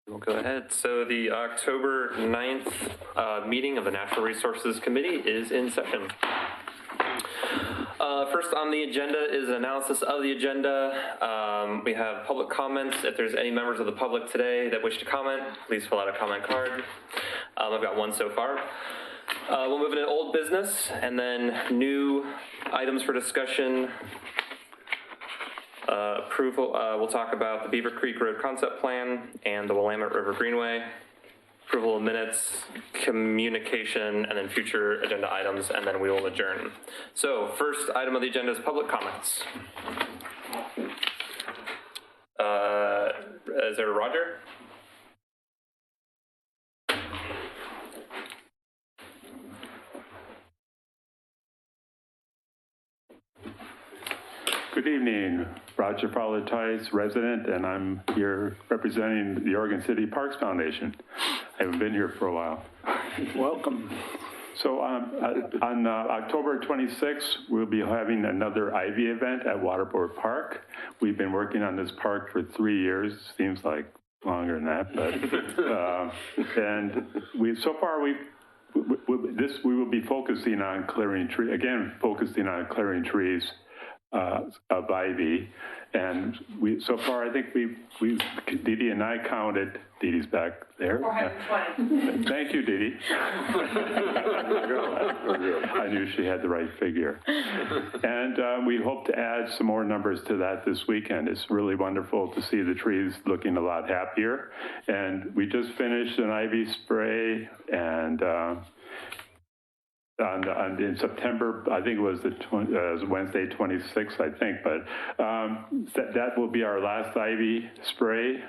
We'll go ahead. So the October 9th meeting of the Natural Resources Committee is in session. First on the agenda is an analysis of the agenda. We have public comments. If there's any members of the public today that wish to comment, please fill out a comment card. I've got one so far. We'll move into old business and then new items for discussion. Approval, we'll talk about the Beaver Creek Road Concept Plan and the Willamette River Greenway. Approval of minutes, communication, and then future agenda items, and then we will adjourn. So first item of the agenda is public comments. Is there Roger? Good evening, Roger Fowler-Tice, resident, and I'm here representing the Oregon City Parks Foundation. I haven't been here for a while. Welcome. So on October 26th, we'll be having another Ivy event at Waterport Park. We've been working on this park for 3 years, seems like longer than that, but and we will be focusing on clearing trees of ivy, and so far I think Didi and I counted. Didi's back there. 420. Thank you, Didi. I knew she had the right figure, and we hope to add some more numbers to that this weekend. It's really wonderful to see the trees looking a lot happier, and we just finished an ivy spray and. In September, I think it was Wednesday 26th, I think, but that will be our last ivy spray.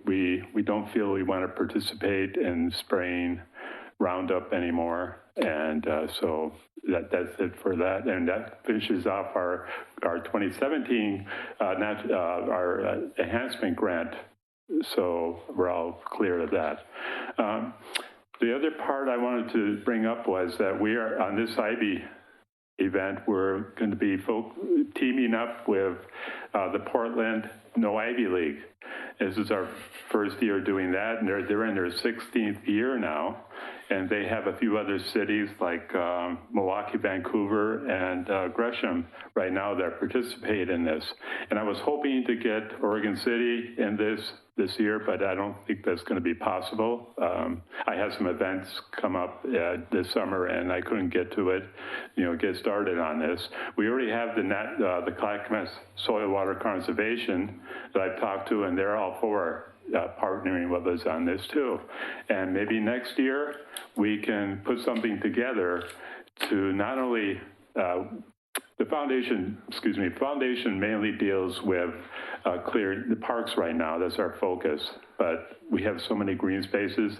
We don't feel we want to participate in spraying Roundup anymore, and so that's it for that. And that finishes off our 2017 our enhancement grant. So we're all clear of that. The other part I wanted to bring up was that we are on this Ivy event, we're going to be teaming up with the Portland No Ivy League. This is our first year doing that, and they're in their 16th year now, and they have a few other cities like Milwaukee, Vancouver, and Gresham right now that participate in this. And I was hoping to get Oregon City in this year, but I don't think that's going to be possible. I had some events come up this summer, and I couldn't get to it, get started on this. We already have the Clackamas Soil Water Conservation that I've talked to, and they're all for partnering with us on this too. And maybe next year we can put something together to not only the foundation mainly deals with clearing the parks right now. That's our focus. But we have so many green spaces,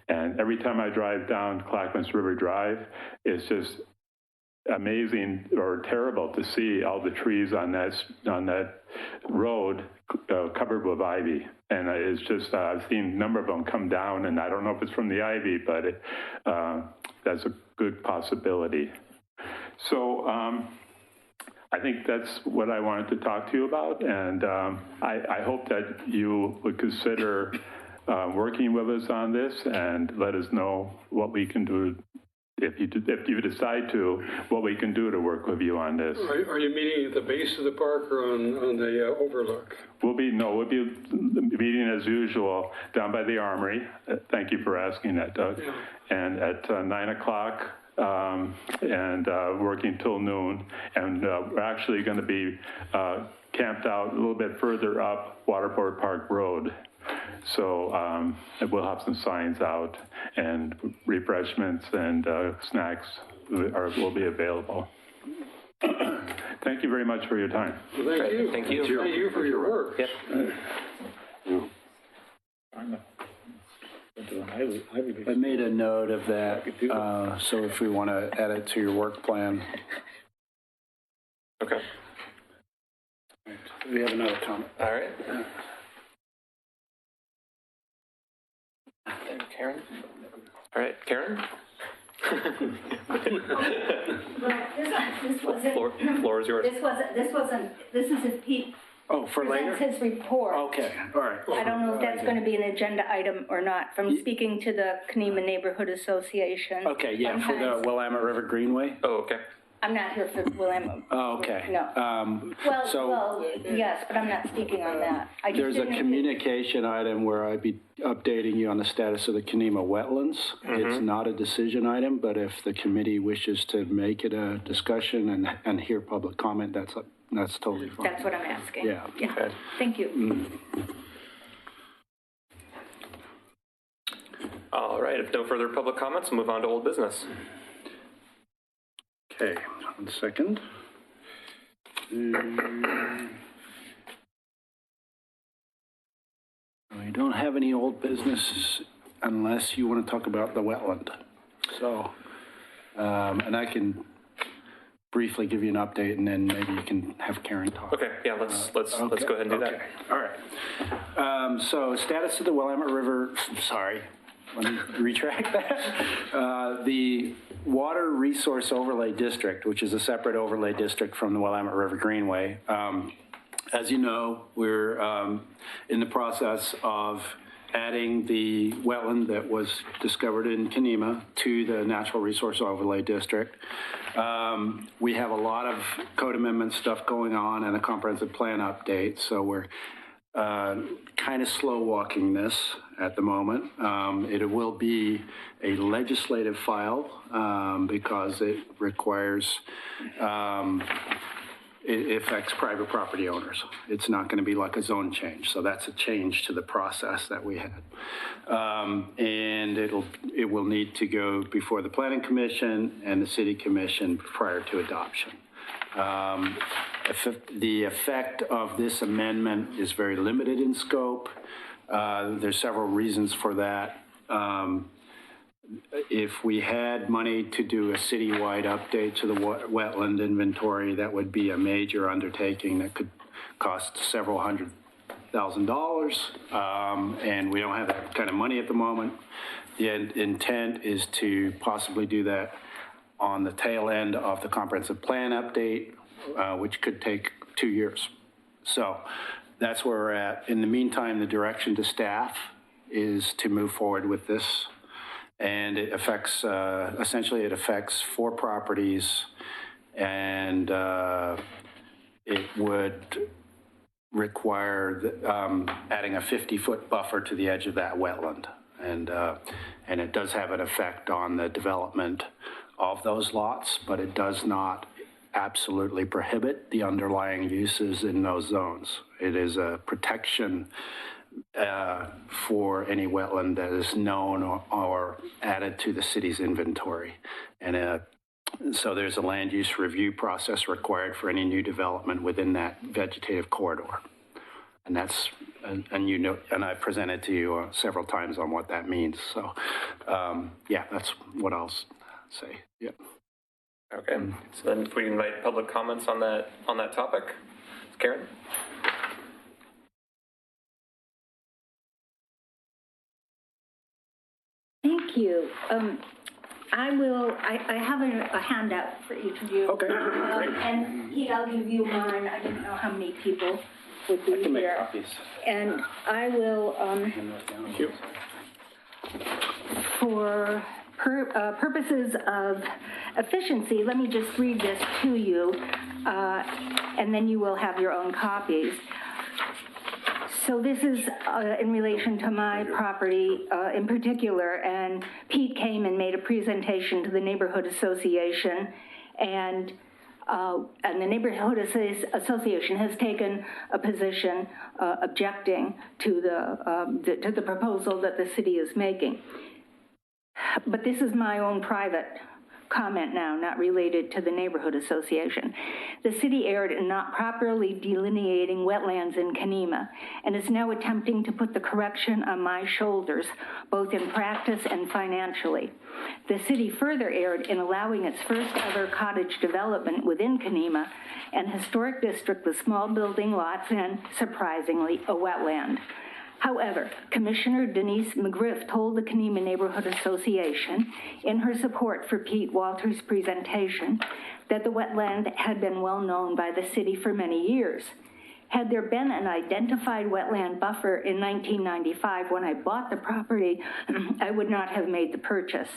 and every time I drive down Clackamas River Drive, it's just amazing or terrible to see all the trees on that road covered with ivy. And it's just, I've seen a number of them come down, and I don't know if it's from the ivy, but that's a good possibility. So I think that's what I wanted to talk to you about, and I hope that you would consider working with us on this and let us know what we can do. If you decide to, what we can do to work with you on this. Are you meeting at the base of the park or on the overlook? We'll be meeting as usual down by the Armory. Thank you for asking that, Doug. Yeah. And at 9 o'clock and working till noon. And we're actually going to be camped out a little bit further up Waterport Park Road. So we'll have some signs out, and refreshments and snacks will be available. Thank you very much for your time. Well, thank you. Thank you. Thank you for your work. Yep. I made a note of that, so if we want to add it to your work plan. Okay. We have another comment. All right. Karen? All right, Karen? This wasn't. Floor is yours. This isn't Pete Oh, for later? presents his report. Okay, all right. I don't know if that's going to be an agenda item or not, from speaking to the Kenema Neighborhood Association. Okay, yeah, for the Sometimes- Willamette River Greenway? Oh, okay. I'm not here for Willamette. Oh, okay. No. So Well, yes, but I'm not speaking on that. I just there's a didn't- communication item where I'd be updating you on the status of the Kenema wetlands. It's not a decision item, but if the committee wishes to make it a discussion and hear public comment, that's totally fine. That's what I'm asking. Yeah. Okay. Thank you. All right, if no further public comments, we'll move on to old business. Okay, 1 second. We don't have any old business unless you want to talk about the wetland. So, and I can briefly give you an update, and then maybe you can have Karen talk. Okay, yeah, let's go ahead and do that. Okay, all right. So status of the Willamette River, sorry, let me retract that. The Water Resource Overlay District, which is a separate overlay district from the Willamette River Greenway. As you know, we're in the process of adding the wetland that was discovered in Kenema to the Natural Resource Overlay District. We have a lot of code amendment stuff going on and a comprehensive plan update, so we're kind of slow walking this at the moment. It will be a legislative file because it requires it affects private property owners. It's not going to be like a zone change. So that's a change to the process that we had. And it will need to go before the Planning Commission and the City Commission prior to adoption. The effect of this amendment is very limited in scope. There's several reasons for that. If we had money to do a citywide update to the wetland inventory, that would be a major undertaking that could cost several $100,000. And we don't have that kind of money at the moment. The intent is to possibly do that on the tail end of the comprehensive plan update, which could take 2 years. So that's where we're at. In the meantime, the direction to staff is to move forward with this. And it affects, essentially it affects 4 properties, and it would require adding a 50-foot buffer to the edge of that wetland. And it does have an effect on the development of those lots, but it does not absolutely prohibit the underlying uses in those zones. It is a protection for any wetland that is known or added to the city's inventory. And so there's a land use review process required for any new development within that vegetative corridor. And that's, and you know, and I presented to you several times on what that means. So, yeah, that's what I'll say. Yeah. Okay, so then if we invite public comments on that topic. Karen? Thank you. I have a handout for each of you. Okay, great. And Pete, I'll give you mine. I didn't know how many people would be I can make here. copies. And I will, Thank you. for purposes of efficiency, let me just read this to you, and then you will have your own copies. So this is in relation to my property in particular, and Pete came and made a presentation to the Neighborhood Association, and the Neighborhood Association has taken a position objecting to the proposal that the city is making. But this is my own private comment now, not related to the Neighborhood Association. The city erred in not properly delineating wetlands in Kenema and is now attempting to put the correction on my shoulders, both in practice and financially. The city further erred in allowing its first ever cottage development within Kenema, an historic district with small building lots and, surprisingly, a wetland. However, Commissioner Denise McGriff told the Kenema Neighborhood Association in her support for Pete Walters' presentation that the wetland had been well known by the city for many years. Had there been an identified wetland buffer in 1995 when I bought the property, I would not have made the purchase.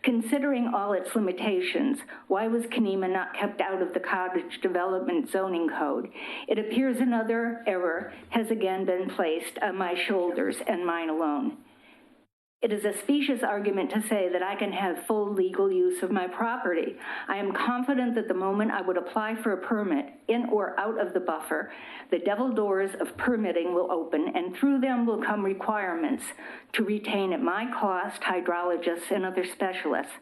Considering all its limitations, why was Kenema not kept out of the cottage development zoning code? It appears another error has again been placed on my shoulders and mine alone. It is a specious argument to say that I can have full legal use of my property. I am confident that the moment I would apply for a permit, in or out of the buffer, the devil doors of permitting will open, and through them will come requirements to retain at my cost hydrologists and other specialists,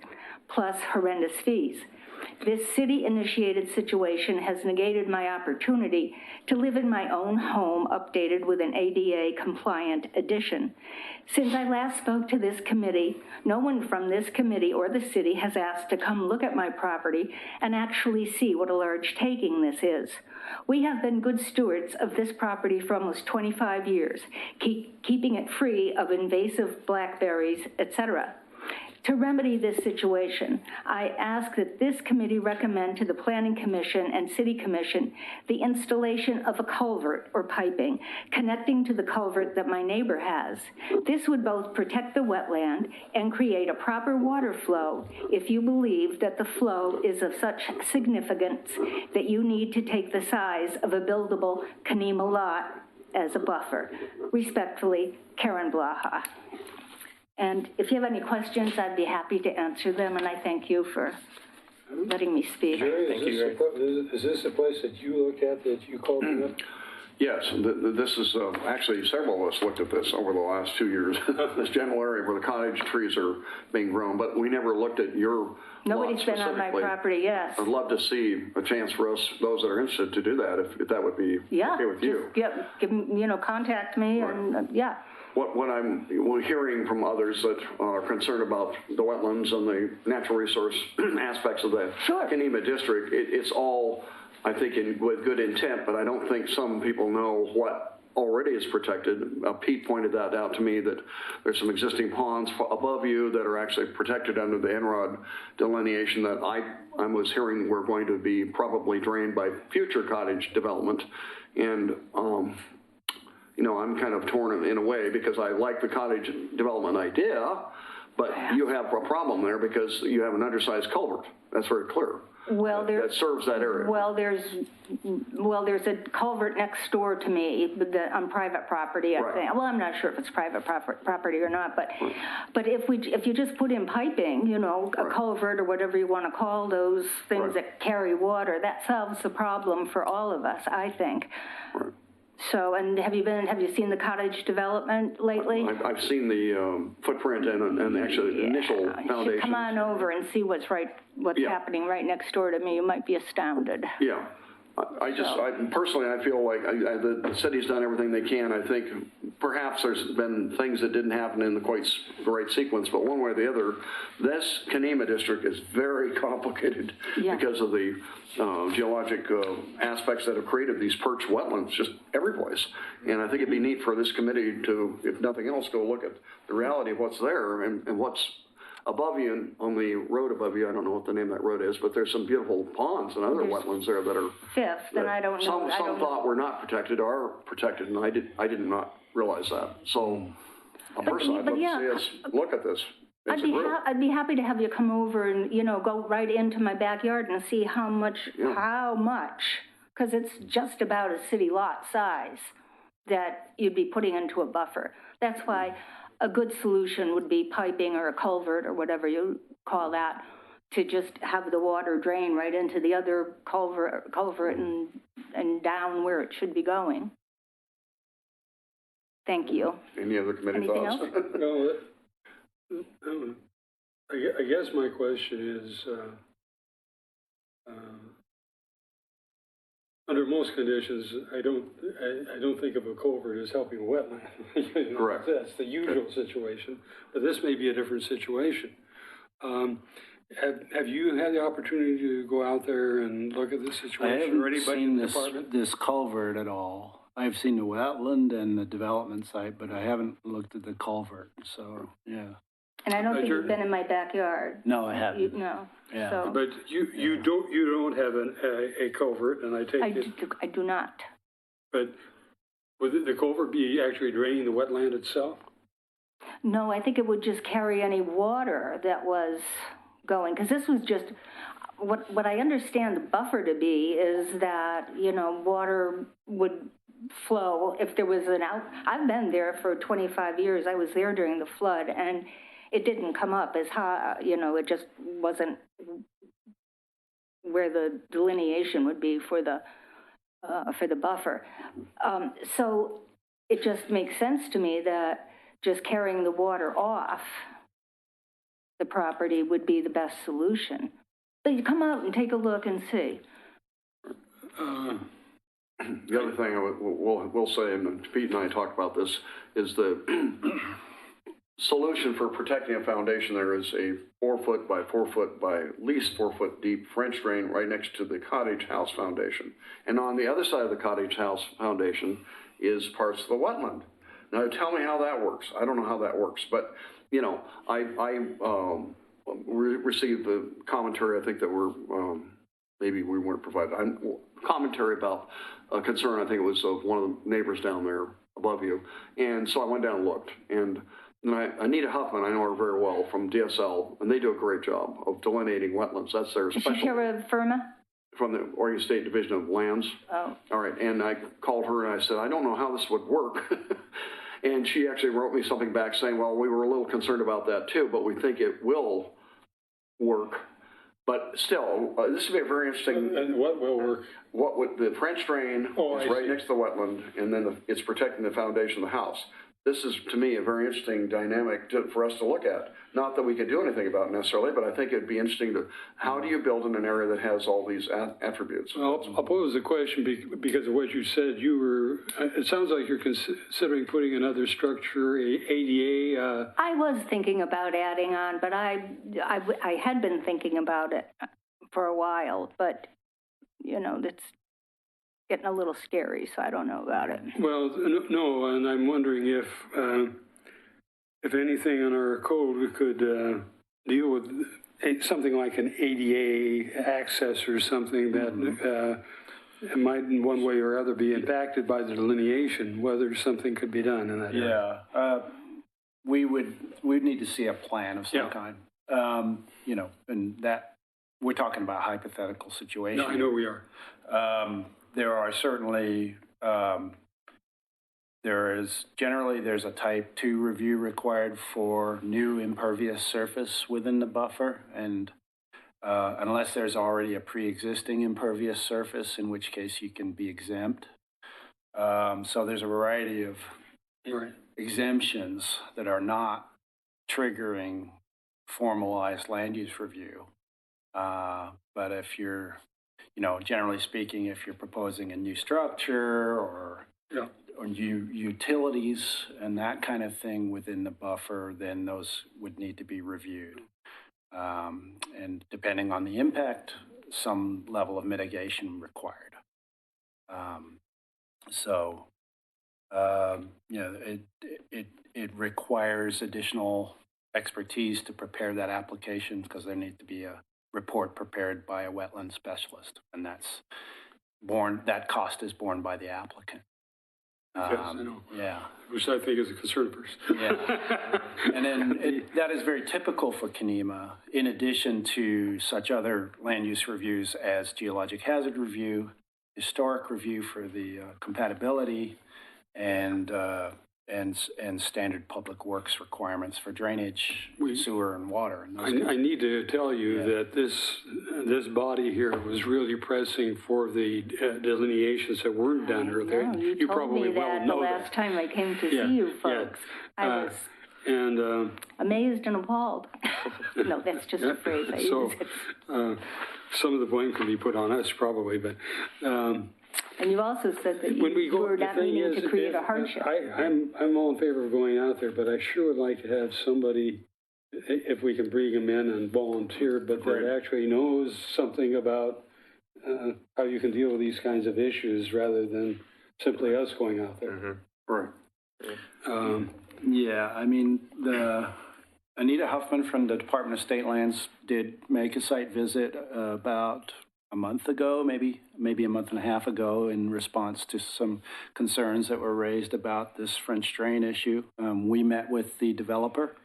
plus horrendous fees. This city-initiated situation has negated my opportunity to live in my own home updated with an ADA-compliant addition. Since I last spoke to this committee, no one from this committee or the city has asked to come look at my property and actually see what a large taking this is. We have been good stewards of this property for almost 25 years, keeping it free of invasive blackberries, etc. To remedy this situation, I ask that this committee recommend to the Planning Commission and City Commission the installation of a culvert or piping connecting to the culvert that my neighbor has. This would both protect the wetland and create a proper water flow if you believe that the flow is of such significance that you need to take the size of a buildable Kenema lot as a buffer. Respectfully, Karen Blaha. And if you have any questions, I'd be happy to answer them, and I thank you for letting me speak. Jerry, is this a place that you look at, that you called me up? Yes, this is, actually, several of us looked at this over the last 2 years, this general area where the cottage trees are being grown, but we never looked at your Nobody's lot been on my specifically. property, yes. I'd love to see a chance for us, those that are interested, to do that, if that would be Yeah, okay with you. just contact me, and, yeah. What we're hearing from others that are concerned about the wetlands and the natural resource aspects of the Sure. Kenema district, it's all, I think, with good intent, but I don't think some people know what already is protected. Pete pointed that out to me, that there's some existing ponds above you that are actually protected under the NROD delineation that I was hearing were going to be probably drained by future cottage development. And, I'm kind of torn in a way because I like the cottage development idea, but you have a problem there because you have an undersized culvert. That's very clear. Well, that serves that area. Well, there's a culvert next door to me on private property, I think. Well, I'm not sure if it's private property or not, but if you just put in piping, a culvert or whatever you want to call those things that carry water, that solves the problem for all of us, I think. Right. So, and have you seen the cottage development lately? I've seen the footprint and actually the initial foundation. You should come on over and see what's happening right next door to me. You might be astounded. Yeah. Personally, I feel like the city's done everything they can. I think perhaps there's been things that didn't happen in the quite the right sequence, but one way or the other, this Kenema district is very complicated because of the geologic aspects that have created these perched wetlands just every place. And I think it'd be neat for this committee to, if nothing else, go look at the reality of what's there and what's above you, and on the road above you, I don't know what the name of that road is, but there's some beautiful ponds and other wetlands there that are... Fifth, and I don't know. Some thought were not protected, are protected, and I did not realize that. So, personally, I'd love to see us look at this. I'd be happy to have you come over and, go right into my backyard and see how much, because it's just about a city lot size that you'd be putting into a buffer. That's why a good solution would be piping or a culvert or whatever you call that, to just have the water drain right into the other culvert and down where it should be going. Thank you. Any other committee Anything thoughts? else? No, I guess my question is, under most conditions, I don't think of a culvert as helping a wetland. Correct. That's the usual situation, but this may be a different situation. Have you had the opportunity to go out there and look at this situation? I haven't or anybody seen in the department? this culvert at all. I've seen the wetland and the development site, but I haven't looked at the culvert, so, yeah. And I don't think you've been in my backyard. No, I haven't. No. Yeah. So But you don't have a culvert, and I take it. I do not. But would the culvert be actually draining the wetland itself? No, I think it would just carry any water that was going, because this was just, what I understand the buffer to be is that, you know, water would flow if there was an I've been there for 25 years. I was there during the flood, and it didn't come up as high, you know, it just wasn't where the delineation would be for the buffer. So it just makes sense to me that just carrying the water off the property would be the best solution. But you come out and take a look and see. The other thing we'll say, and Pete and I talked about this, is the solution for protecting a foundation there is a 4 foot by 4 foot by at least 4 foot deep French drain right next to the cottage house foundation. And on the other side of the cottage house foundation is parts of the wetland. Now tell me how that works. I don't know how that works, but you know, I received the commentary, I think that maybe we weren't provided, commentary about a concern, I think it was of one of the neighbors down there above you. And so I went down and looked, and Anita Huffman, I know her very well from DSL, and they do a great job of delineating wetlands. That's their Is she specialty. terra firma? From the Oregon State Division of Lands. Oh. All right, and I called her and I said, I don't know how this would work. And she actually wrote me something back saying, well, we were a little concerned about that too, but we think it will work. But still, this would be a very interesting. And what will work? What would the French drain is right next to the wetland, and then it's protecting the foundation of the house. This is, to me, a very interesting dynamic for us to look at. Not that we can do anything about it necessarily, but I think it'd be interesting to, how do you build in an area that has all these attributes? I'll pose the question because of what you said. It sounds like you're considering putting another structure, a ADA. I was thinking about adding on, but I had been thinking about it for a while, but, you know, that's getting a little scary, so I don't know about it. Well, no, and I'm wondering if anything in our code we could deal with something like an ADA access or something that might in one way or other be impacted by the delineation, whether something could be done in that area. Yeah, we'd need to see a plan of some kind. You know, and that, we're talking about a hypothetical situation. No, I know we are. There are certainly, there's a type 2 review required for new impervious surface within the buffer, and unless there's already a pre-existing impervious surface, in which case you can be exempt. So there's a variety of exemptions that are not triggering formalized land use review. But if you're, you know, generally speaking, if you're proposing a new structure or new utilities and that kind of thing within the buffer, then those would need to be reviewed. And depending on the impact, some level of mitigation required. You know, it requires additional expertise to prepare that application because there needs to be a report prepared by a wetland specialist, and that cost is borne by the applicant. Yes, I know. Yeah. Which I think is a concern person. Yeah. And then that is very typical for Kenema, in addition to such other land use reviews as geologic hazard review, historic review for the compatibility, and standard public works requirements for drainage, sewer, and water. And I need to tell you that this body here was really pressing for the delineations that weren't done earlier. No, you told probably me that the last time I came to see you folks. I was amazed and appalled. No, that's just a phrase I use. Some of the blame can be put on us probably, but and you also said that you were not meaning to create a hardship. I'm all in favor of going out there, but I sure would like to have somebody, if we can bring them in and volunteer, but that actually knows something about how you can deal with these kinds of issues rather than simply us going out there. Right. Yeah, I mean, Anita Huffman from the Department of State Lands did make a site visit about a month ago, maybe a month and a half ago, in response to some concerns that were raised about this French drain issue. We met with the developer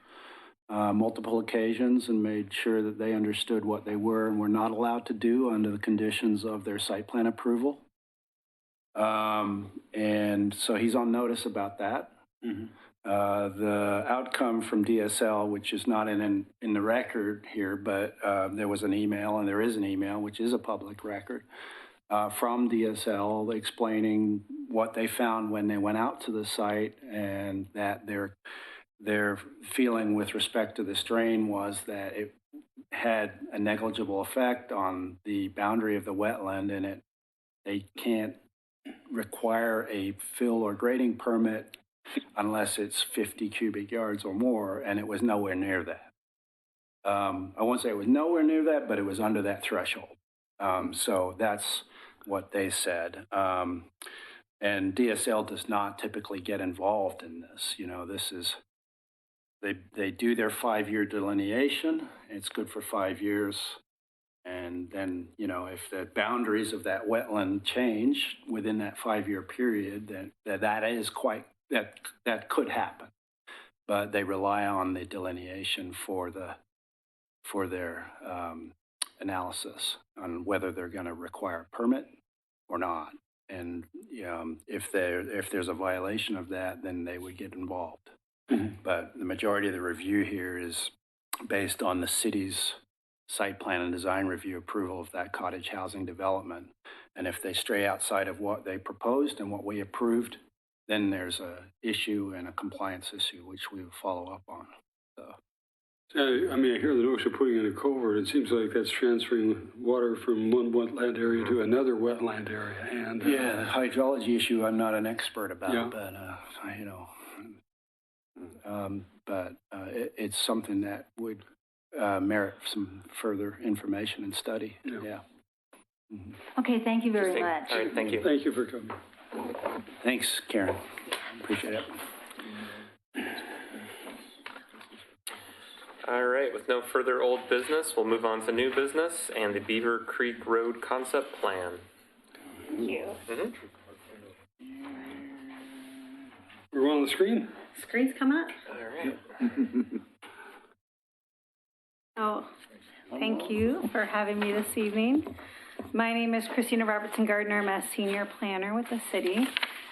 multiple occasions and made sure that they understood what they were and were not allowed to do under the conditions of their site plan approval. And so he's on notice about that. Mm-hmm. The outcome from DSL, which is not in the record here, but there was an email, and there is an email, which is a public record, from DSL explaining what they found when they went out to the site, and that their feeling with respect to this drain was that it had a negligible effect on the boundary of the wetland, and they can't require a fill or grading permit unless it's 50 cubic yards or more, and it was nowhere near that. I won't say it was nowhere near that, but it was under that threshold. So that's what they said. And DSL does not typically get involved in this. You know, this is, they do their 5-year delineation. It's good for 5 years. And then, you know, if the boundaries of that wetland change within that 5-year period, then that could happen. But they rely on the delineation for their analysis on whether they're going to require a permit or not. And if there's a violation of that, then they would get involved. Mm-hmm. But the majority of the review here is based on the city's site plan and design review approval of that cottage housing development. And if they stray outside of what they proposed and what we approved, then there's a issue and a compliance issue, which we will follow up on. I hear the notion of putting in a culvert. It seems like that's transferring water from one wetland area to another wetland area. And yeah, the hydrology issue, I'm not an expert about, yeah. But it's something that would merit some further information and study. Yeah. Yeah. Mm-hmm. Okay, thank you very much. All right, thank you. Thank you for coming. Thanks, Karen. Appreciate it. All right, with no further old business, we'll move on to new business and the Beaver Creek Road Concept Plan. Thank you. Mm-hmm. We're on the screen? Screen's coming up. All right. Oh, thank you for having me this evening. My name is Christina Robertson Gardner. I'm a senior planner with the city,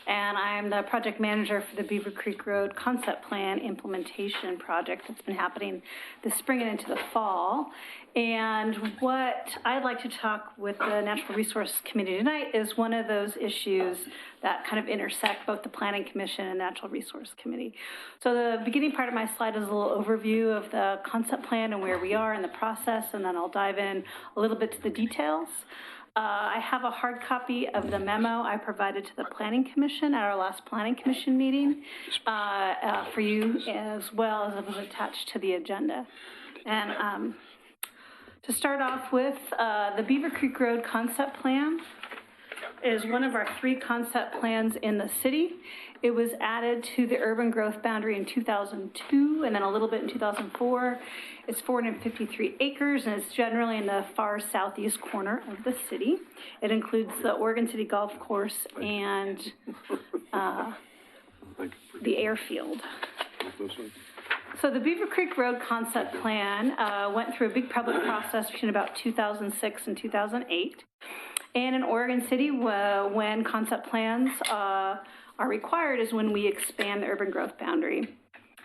and I'm the project manager for the Beaver Creek Road Concept Plan implementation project that's been happening this spring and into the fall. And what I'd like to talk with the Natural Resource Committee tonight is one of those issues that kind of intersect both the Planning Commission and Natural Resource Committee. So the beginning part of my slide is a little overview of the concept plan and where we are in the process, and then I'll dive in a little bit to the details. I have a hard copy of the memo I provided to the Planning Commission at our last Planning Commission meeting for you, as well as it was attached to the agenda. And to start off with, the Beaver Creek Road Concept Plan is one of our 3 concept plans in the city. It was added to the urban growth boundary in 2002 and then a little bit in 2004. It's 453 acres, and it's generally in the far southeast corner of the city. It includes the Oregon City Golf Course and the airfield. So the Beaver Creek Road Concept Plan went through a big public process between about 2006 and 2008. And in Oregon City, when concept plans are required is when we expand the urban growth boundary.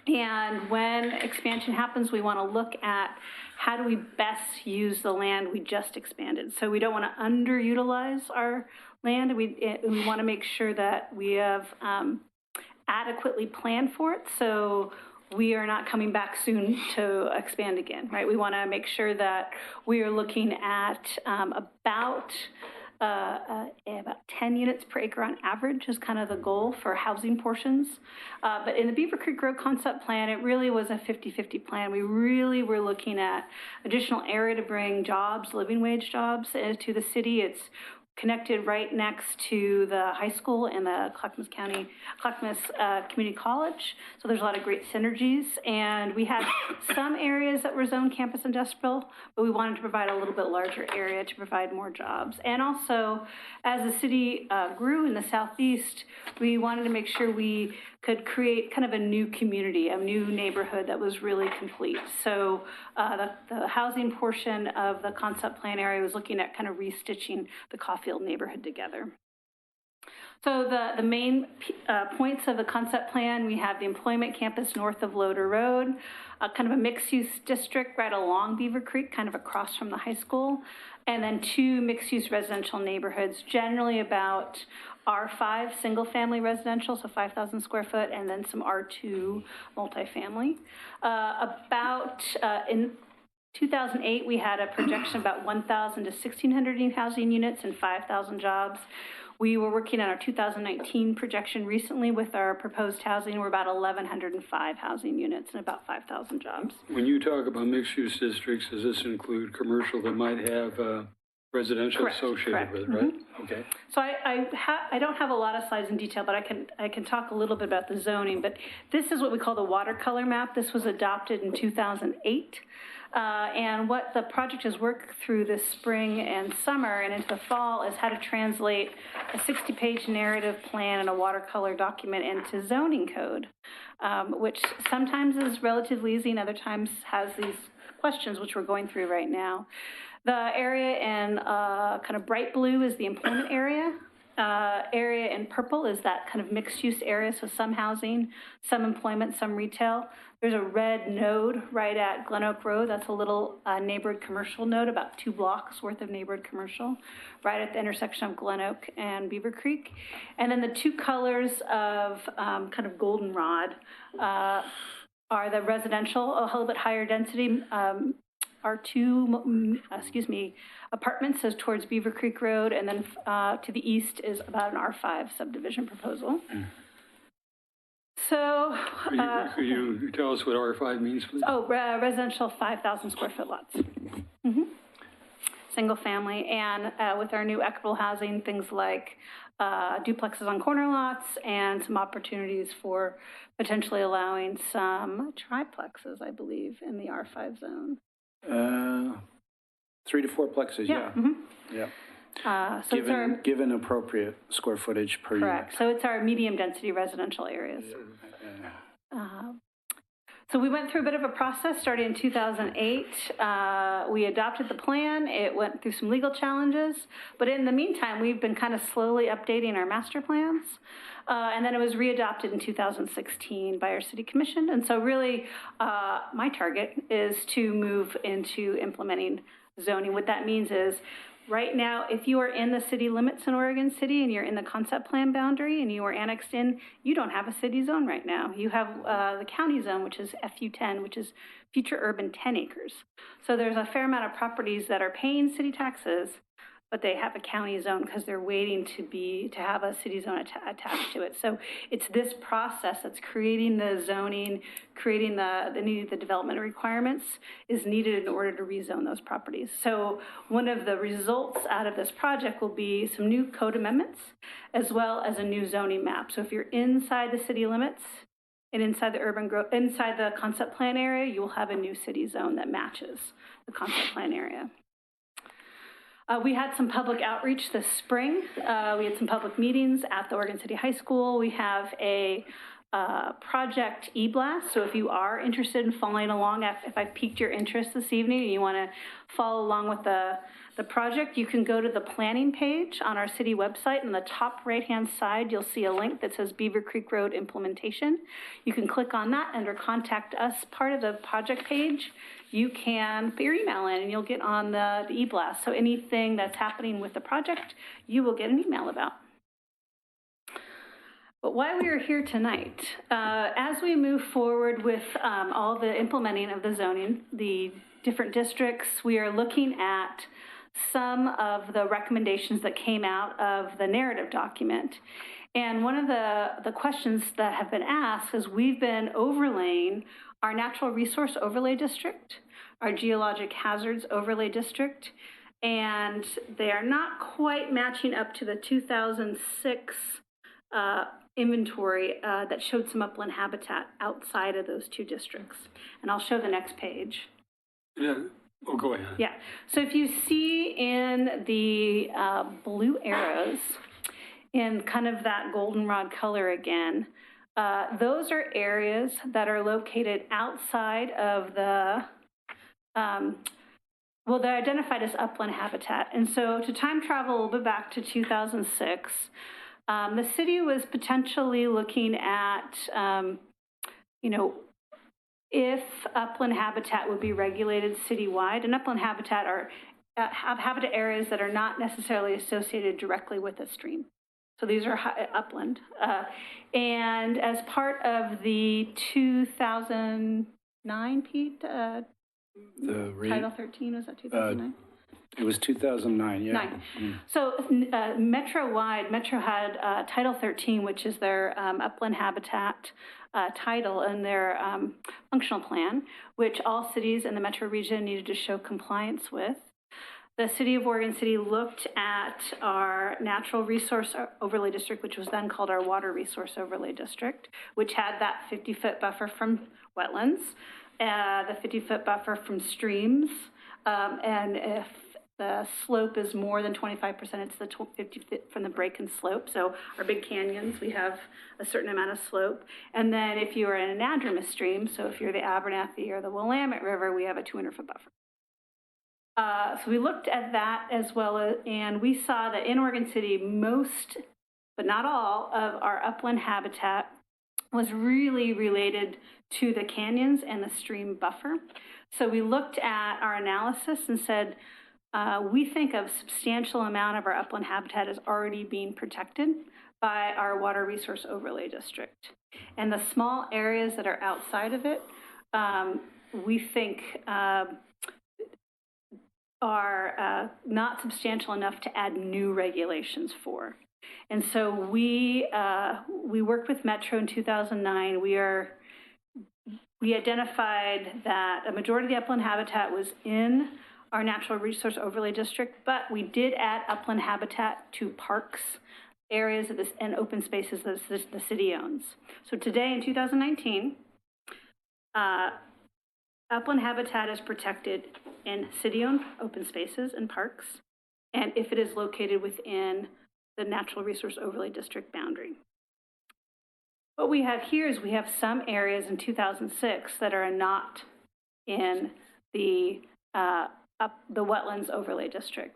And when expansion happens, we want to look at how do we best use the land we just expanded. So we don't want to underutilize our land. We want to make sure that we have adequately planned for it, so we are not coming back soon to expand again, right? We want to make sure that we are looking at about 10 units per acre on average is kind of the goal for housing portions. But in the Beaver Creek Road Concept Plan, it really was a 50-50 plan. We really were looking at additional area to bring jobs, living wage jobs to the city. It's connected right next to the high school and the Clackamas Community College. So there's a lot of great synergies. And we had some areas that were zoned campus industrial, but we wanted to provide a little bit larger area to provide more jobs. And also, as the city grew in the southeast, we wanted to make sure we could create kind of a new community, a new neighborhood that was really complete. So the housing portion of the concept plan area was looking at kind of restitching the Caulfield neighborhood together. So the main points of the concept plan, we have the employment campus north of Loader Road, kind of a mixed-use district right along Beaver Creek, kind of across from the high school, and then 2 mixed-use residential neighborhoods, generally about R5 single-family residential, so 5,000 square foot, and then some R2 multifamily. In 2008, we had a projection of about 1,000 to 1,600 new housing units and 5,000 jobs. We were working on our 2019 projection recently with our proposed housing. We're about 1,105 housing units and about 5,000 jobs. When you talk about mixed-use districts, does this include commercial that might have residential associated with it, right? Mm-hmm. Okay. So I don't have a lot of slides in detail, but I can talk a little bit about the zoning. But this is what we call the watercolor map. This was adopted in 2008. And what the project has worked through this spring and summer and into the fall is how to translate a 60-page narrative plan and a watercolor document into zoning code, which sometimes is relatively easy and other times has these questions, which we're going through right now. The area in kind of bright blue is the employment area. Area in purple is that kind of mixed-use area, so some housing, some employment, some retail. There's a red node right at Glen Oak Road. That's a little neighborhood commercial node, about 2 blocks worth of neighborhood commercial, right at the intersection of Glen Oak and Beaver Creek. And then the 2 colors of kind of goldenrod are the residential, a little bit higher density, apartments is towards Beaver Creek Road, and then to the east is about an R5 subdivision proposal. So, could you tell us what R5 means, please? Oh, residential 5,000 square foot lots. Mm-hmm. Single family, and with our new equitable housing, things like duplexes on corner lots and some opportunities for potentially allowing some triplexes, I believe, in the R5 zone. 3 to 4 plexes, yeah. Mm-hmm. Yeah. So given appropriate square footage per correct. unit. So it's our medium density residential areas. So we went through a bit of a process starting in 2008. We adopted the plan. It went through some legal challenges. But in the meantime, we've been kind of slowly updating our master plans. And then it was readopted in 2016 by our city commission. And so really, my target is to move into implementing zoning. What that means is, right now, if you are in the city limits in Oregon City and you're in the concept plan boundary and you are annexed in, you don't have a city zone right now. You have the county zone, which is FU10, which is future urban 10 acres. So there's a fair amount of properties that are paying city taxes, but they have a county zone because they're waiting to have a city zone attached to it. So it's this process that's creating the zoning, creating the development requirements is needed in order to rezone those properties. So one of the results out of this project will be some new code amendments as well as a new zoning map. So if you're inside the city limits and inside the concept plan area, you will have a new city zone that matches the concept plan area. We had some public outreach this spring. We had some public meetings at the Oregon City High School. We have a project e-blast. So if you are interested in following along, if I've piqued your interest this evening and you want to follow along with the project, you can go to the planning page on our city website. On the top right-hand side, you'll see a link that says Beaver Creek Road Implementation. You can click on that under Contact Us part of the project page. You can put your email in and you'll get on the e-blast. So anything that's happening with the project, you will get an email about. But why we are here tonight, as we move forward with all the implementing of the zoning, the different districts, we are looking at some of the recommendations that came out of the narrative document. And one of the questions that have been asked is we've been overlaying our natural resource overlay district, our geologic hazards overlay district, and they are not quite matching up to the 2006 inventory that showed some upland habitat outside of those two districts. And I'll show the next page. Yeah, oh, go ahead. Yeah, so if you see in the blue arrows, in kind of that goldenrod color again, those are areas that are located outside of the, well, they're identified as upland habitat. And so to time travel a little bit back to 2006, the city was potentially looking at, you know, if upland habitat would be regulated citywide. And upland habitat are habitat areas that are not necessarily associated directly with a stream. So these are upland. And as part of the 2009, Pete, Title 13, was that 2009? It was 2009, yeah. So Metro had Title 13, which is their upland habitat title and their functional plan, which all cities in the metro region needed to show compliance with. The City of Oregon City looked at our natural resource overlay district, which was then called our water resource overlay district, which had that 50-foot buffer from wetlands, the 50-foot buffer from streams, and if the slope is more than 25%, it's the 50 feet from the break and slope. So our big canyons, we have a certain amount of slope. And then if you are in an anadromous stream, so if you're the Abernathy or the Willamette River, we have a 200-foot buffer. So we looked at that as well, and we saw that in Oregon City, most, but not all, of our upland habitat was really related to the canyons and the stream buffer. So we looked at our analysis and said, we think a substantial amount of our upland habitat is already being protected by our water resource overlay district. And the small areas that are outside of it, we think are not substantial enough to add new regulations for. And so we worked with Metro in 2009. We identified that a majority of the upland habitat was in our natural resource overlay district, but we did add upland habitat to parks, areas of this, and open spaces that the city owns. So today in 2019, upland habitat is protected in city-owned open spaces and parks, and if it is located within the natural resource overlay district boundary. What we have here is we have some areas in 2006 that are not in the wetlands overlay district.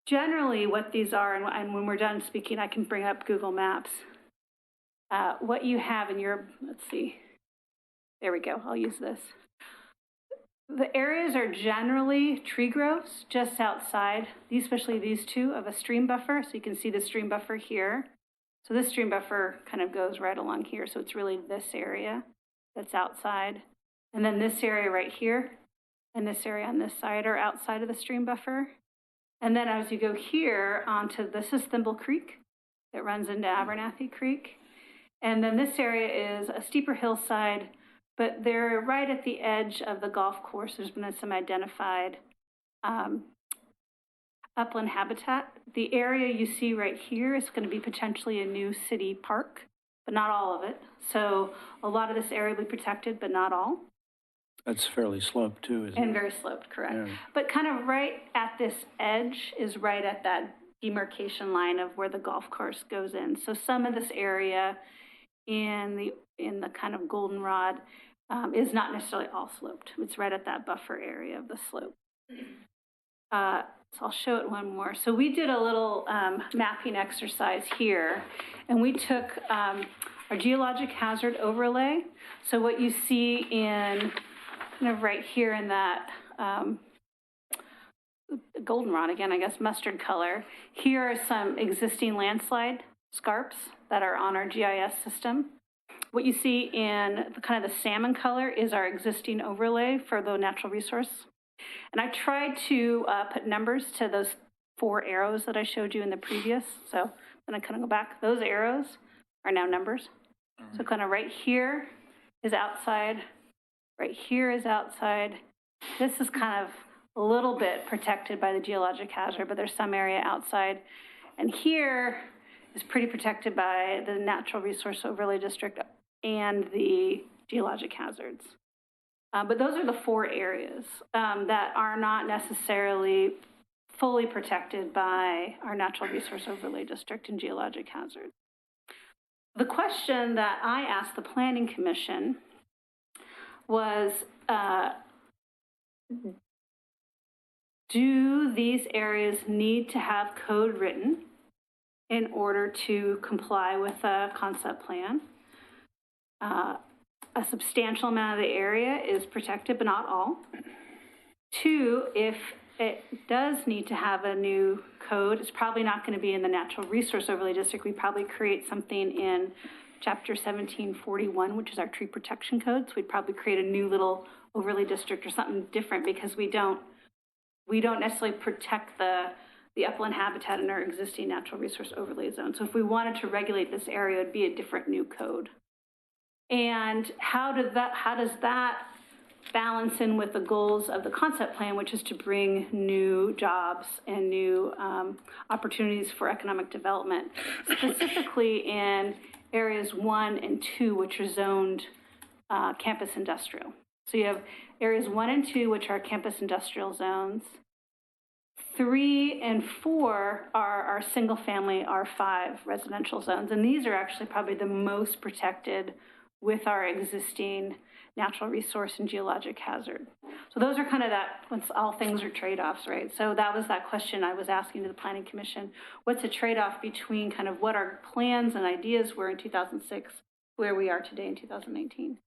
Generally, what these are, and when we're done speaking, I can bring up Google Maps. What you have in your, let's see, there we go, I'll use this. The areas are generally tree groves just outside, especially these two, of a stream buffer. So you can see the stream buffer here. So this stream buffer kind of goes right along here. So it's really this area that's outside. And then this area right here and this area on this side are outside of the stream buffer. And then as you go here onto, this is Thimble Creek that runs into Abernathy Creek. And then this area is a steeper hillside, but they're right at the edge of the golf course. There's been some identified upland habitat. The area you see right here is going to be potentially a new city park, but not all of it. So a lot of this area will be protected, but not all. That's fairly sloped too, isn't it? And very sloped, correct. Yeah. But kind of right at this edge is right at that demarcation line of where the golf course goes in. So some of this area in the kind of goldenrod is not necessarily all sloped. It's right at that buffer area of the slope. So I'll show it one more. So we did a little mapping exercise here, and we took our geologic hazard overlay. So what you see in kind of right here in that goldenrod, again, I guess mustard color, here are some existing landslide scarps that are on our GIS system. What you see in the kind of the salmon color is our existing overlay for the natural resource. And I tried to put numbers to those 4 arrows that I showed you in the previous. So then I kind of go back. Those arrows are now numbers. So kind of right here is outside. Right here is outside. This is kind of a little bit protected by the geologic hazard, but there's some area outside. And here is pretty protected by the Natural Resource Overlay District and the geologic hazards. But those are the 4 areas that are not necessarily fully protected by our Natural Resource Overlay District and geologic hazards. The question that I asked the Planning Commission was, do these areas need to have code written in order to comply with a concept plan? A substantial amount of the area is protected, but not all. 2, if it does need to have a new code, it's probably not going to be in the Natural Resource Overlay District. We probably create something in Chapter 1741, which is our tree protection code. So we'd probably create a new little overlay district or something different, because we don't necessarily protect the upland habitat in our existing natural resource overlay zone. So if we wanted to regulate this area, it'd be a different new code. And how does that balance in with the goals of the concept plan, which is to bring new jobs and new opportunities for economic development, specifically in areas 1 and 2, which are zoned campus industrial. So you have areas 1 and 2, which are campus industrial zones. 3 and 4 are our single family R5 residential zones. And these are actually probably the most protected with our existing natural resource and geologic hazard. So those are kind of that, once all things are trade-offs, right? So that was that question I was asking to the Planning Commission. What's a trade-off between kind of what our plans and ideas were in 2006, where we are today in 2019?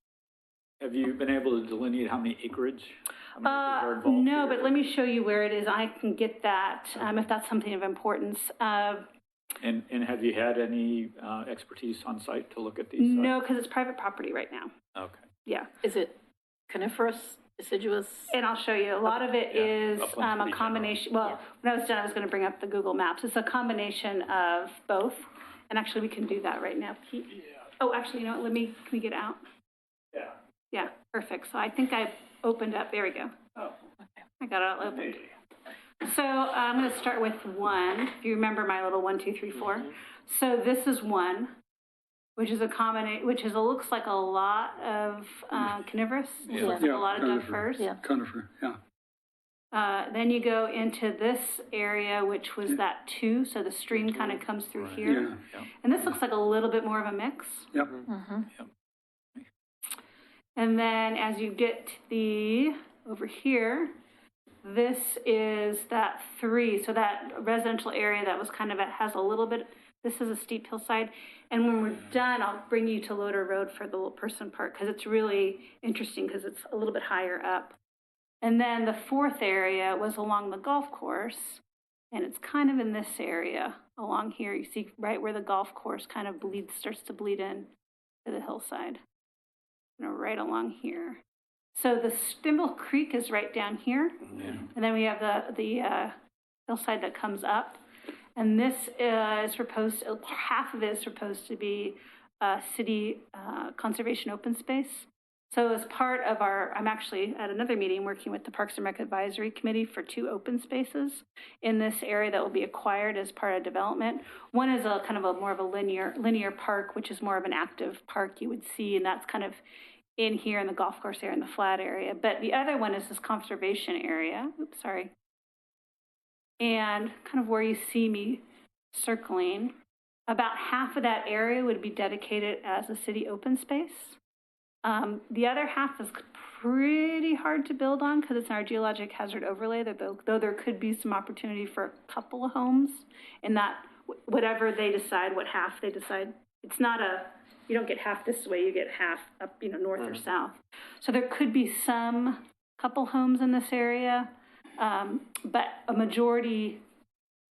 Have you been able to delineate how many acreage? How many acres are involved No, here? but let me show you where it is. I can get that if that's something of importance. And have you had any expertise on site to look at these? No, because it's private property right now. Okay. Yeah. Is it coniferous, deciduous? And I'll show you. A lot of it is Upland's a pretty combination. Well, when I was done, I was going to bring up the Google Maps. It's a combination of both. And actually, we can do that right now. Pete. Oh, actually, you know what? Can we get out? Yeah. Yeah, perfect. So I think I opened up. There we go. Oh, I got it all opened. So I'm going to start with 1. If you remember my little 1, 2, 3, 4. So this is 1, which is looks like a lot of coniferous. Yeah. Looks like a lot of dead firs. Yeah. Conifer, yeah. Then you go into this area, which was that 2. So the stream kind of comes through here. Yeah. And this looks like a little bit more of a mix. Yep. And then as you get over here, this is that 3. So that residential area that was kind of, it has a little bit, this is a steep hillside. And when we're done, I'll bring you to Loader Road for the little person part, because it's really interesting because it's a little bit higher up. And then the 4th area was along the golf course, and it's kind of in this area along here. You see right where the golf course kind of starts to bleed in to the hillside. Right along here. So the Thimble Creek is right down here. Yeah. And then we have the hillside that comes up. And this is proposed, half of it is proposed to be city conservation open space. So as part of I'm actually at another meeting working with the Parks and Rec Advisory Committee for 2 open spaces in this area that will be acquired as part of development. One is a kind of more of a linear park, which is more of an active park you would see, and that's kind of in here in the golf course area in the flat area. But the other one is this conservation area. Oops, sorry. And kind of where you see me circling, about half of that area would be dedicated as a city open space. The other half is pretty hard to build on because it's in our geologic hazard overlay, though there could be some opportunity for a couple of homes in that, whatever they decide, what half they decide. It's not you don't get half this way, you get half up, north or south. So there could be some couple homes in this area, but a majority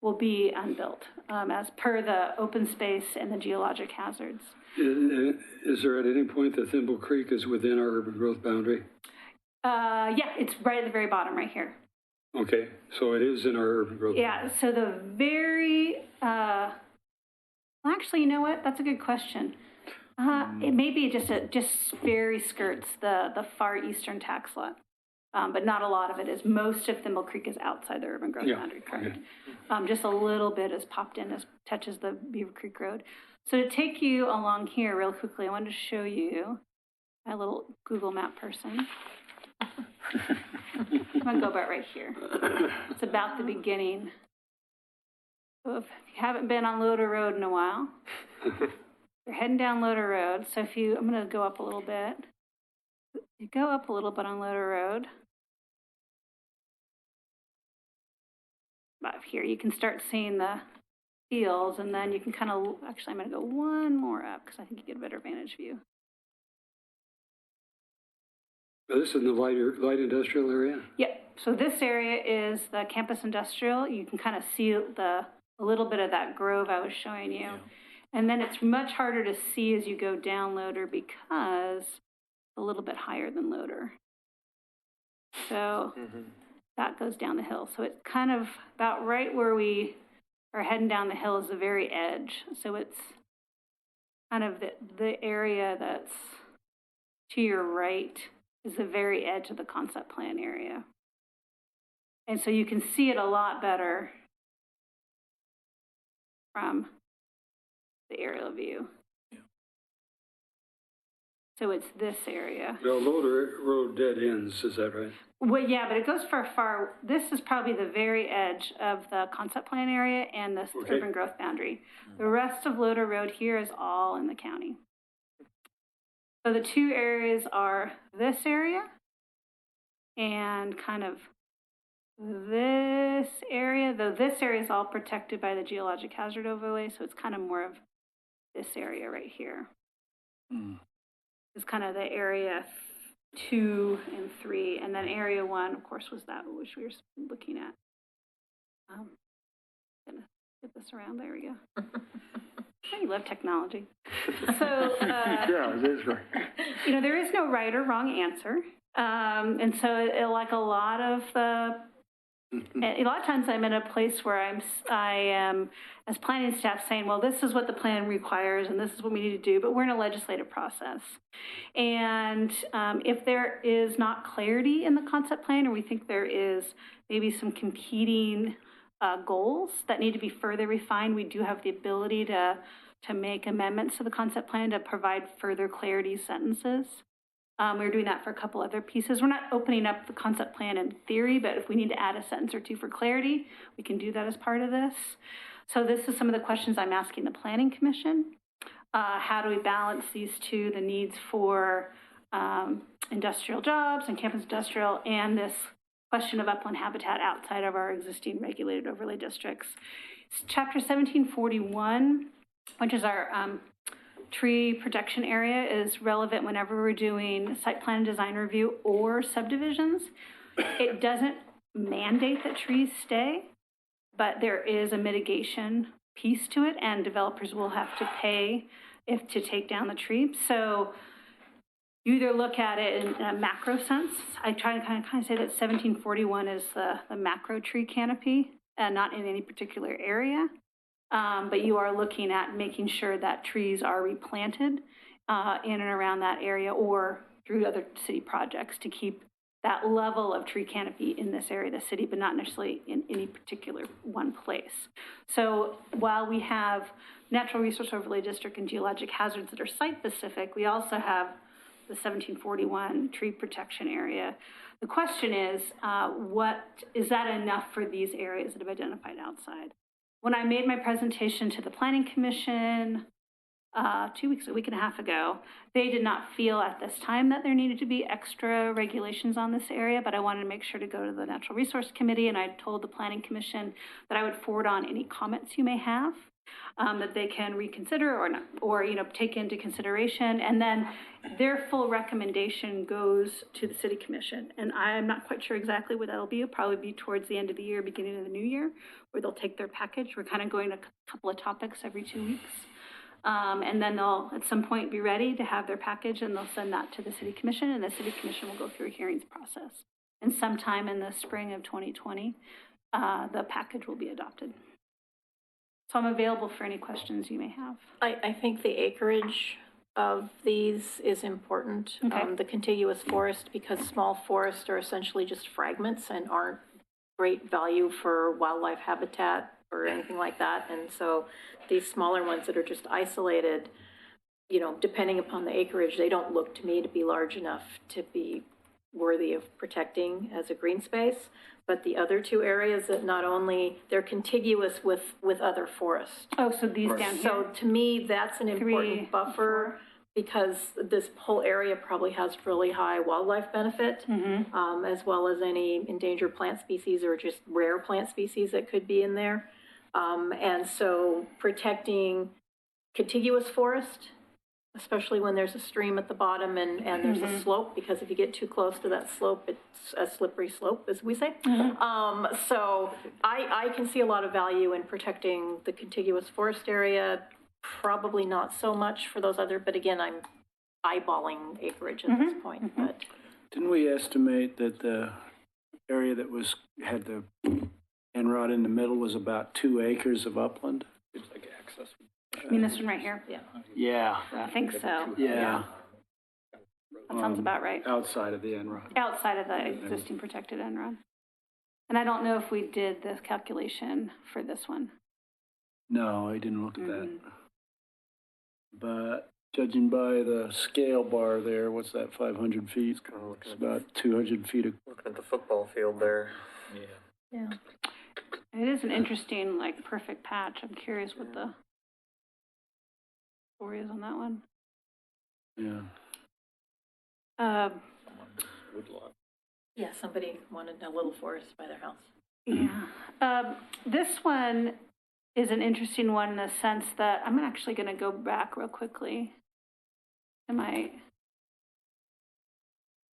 will be unbuilt as per the open space and the geologic hazards. Is there at any point that Thimble Creek is within our urban growth boundary? Yeah, it's right at the very bottom right here. Okay, so it is in our urban growth. Yeah, so the very, actually, you know what? That's a good question. It may be just very skirts the far eastern tax lot. but not a lot of it is. Most of Thimble Creek is outside the urban growth Yeah, boundary, correct? okay. Just a little bit is popped in, as touches the Beaver Creek Road. So to take you along here real quickly, I wanted to show you my little Google Map person. I'm gonna go about right here. It's about the beginning. So if you haven't been on Loader Road in a while, you're heading down Loader Road. So if you, I'm gonna go up a little bit. You go up a little bit on Loader Road. About here, you can start seeing the fields, and then you can kind of, actually, I'm gonna go one more up because I think you get a better vantage view. This is in the light industrial area? Yep, so this area is the campus industrial. You can kind of see a little bit of that grove I was showing you. Yeah. And then it's much harder to see as you go down Loader because it's a little bit higher than Loader. So that goes down the hill. So it's kind of about right where we are heading down the hill is the very edge. So it's kind of the area that's to your right is the very edge of the concept plan area. And so you can see it a lot better from the aerial view. Yeah. So it's this area. No, Loader Road dead ends, is that right? Well, yeah, but it goes far. This is probably the very edge of the concept plan area and the urban growth boundary. The rest of Loader Road here is all in the county. So the two areas are this area and kind of this area, though this area is all protected by the geologic hazard overlay, so it's kind of more of this area right here. It's kind of the area 2 and 3, and then area 1, of course, was that which we were looking at. Gonna get this around. There we go. I love technology. So, yeah, it is right. You know, there is no right or wrong answer. And so like a lot of times I'm in a place where I am as planning staff saying, well, this is what the plan requires and this is what we need to do, but we're in a legislative process. And if there is not clarity in the concept plan, or we think there is maybe some competing goals that need to be further refined, we do have the ability to make amendments to the concept plan to provide further clarity sentences. We're doing that for a couple other pieces. We're not opening up the concept plan in theory, but if we need to add a sentence or two for clarity, we can do that as part of this. So this is some of the questions I'm asking the Planning Commission. How do we balance these two, the needs for industrial jobs and campus industrial, and this question of upland habitat outside of our existing regulated overlay districts. Chapter 1741, which is our tree protection area, is relevant whenever we're doing site plan and design review or subdivisions. It doesn't mandate that trees stay, but there is a mitigation piece to it, and developers will have to pay to take down the tree. So you either look at it in a macro sense. I try to kind of say that 1741 is the macro tree canopy, and not in any particular area. But you are looking at making sure that trees are replanted in and around that area or through other city projects to keep that level of tree canopy in this area of the city, but not necessarily in any particular one place. So while we have natural resource overlay district and geologic hazards that are site-specific, we also have the 1741 tree protection area. The question is, is that enough for these areas that have identified outside? When I made my presentation to the Planning Commission a week and a half ago, they did not feel at this time that there needed to be extra regulations on this area, but I wanted to make sure to go to the Natural Resource Committee, and I told the Planning Commission that I would forward on any comments you may have that they can reconsider or take into consideration, and then their full recommendation goes to the City Commission. And I'm not quite sure exactly what that'll be. It'll probably be towards the end of the year, beginning of the new year, where they'll take their package. We're kind of going to a couple of topics every 2 weeks. And then they'll, at some point, be ready to have their package, and they'll send that to the City Commission, and the City Commission will go through a hearings process. And sometime in the spring of 2020, the package will be adopted. So I'm available for any questions you may have. I think the acreage of these is important. Okay. The contiguous forest, because small forests are essentially just fragments and aren't great value for wildlife habitat or anything like that. And so these smaller ones that are just isolated, you know, depending upon the acreage, they don't look to me to be large enough to be worthy of protecting as a green space. But the other two areas that not only, they're contiguous with other forests. Oh, so these down here? So to me, that's an 3, important buffer because this whole area probably has really high wildlife benefit, as well as any endangered plant species or just rare plant species that could be in there. And so protecting contiguous forest, especially when there's a stream at the bottom and there's a slope, because if you get too close to that slope, it's a slippery slope, as we say. So I can see a lot of value in protecting the contiguous forest area, probably not so much for those other, but again, I'm eyeballing acreage at this point. But Didn't we estimate that the area that had the NROD in the middle was about 2 acres of upland? It's like access. You mean this one right here? yeah. Yeah. I think so. Yeah. That sounds about right. Outside of the NROD. Outside of the existing protected NROD. And I don't know if we did this calculation for this one. No, I didn't look at that. But judging by the scale bar there, what's that, 500 feet? It's about 200 feet. Looking at the football field there. Yeah. It is an interesting, like, perfect patch. I'm curious what the story is on that one. Yeah. Yeah, somebody wanted a little forest by their house. Yeah. This one is an interesting one in the sense that I'm actually going to go back real quickly.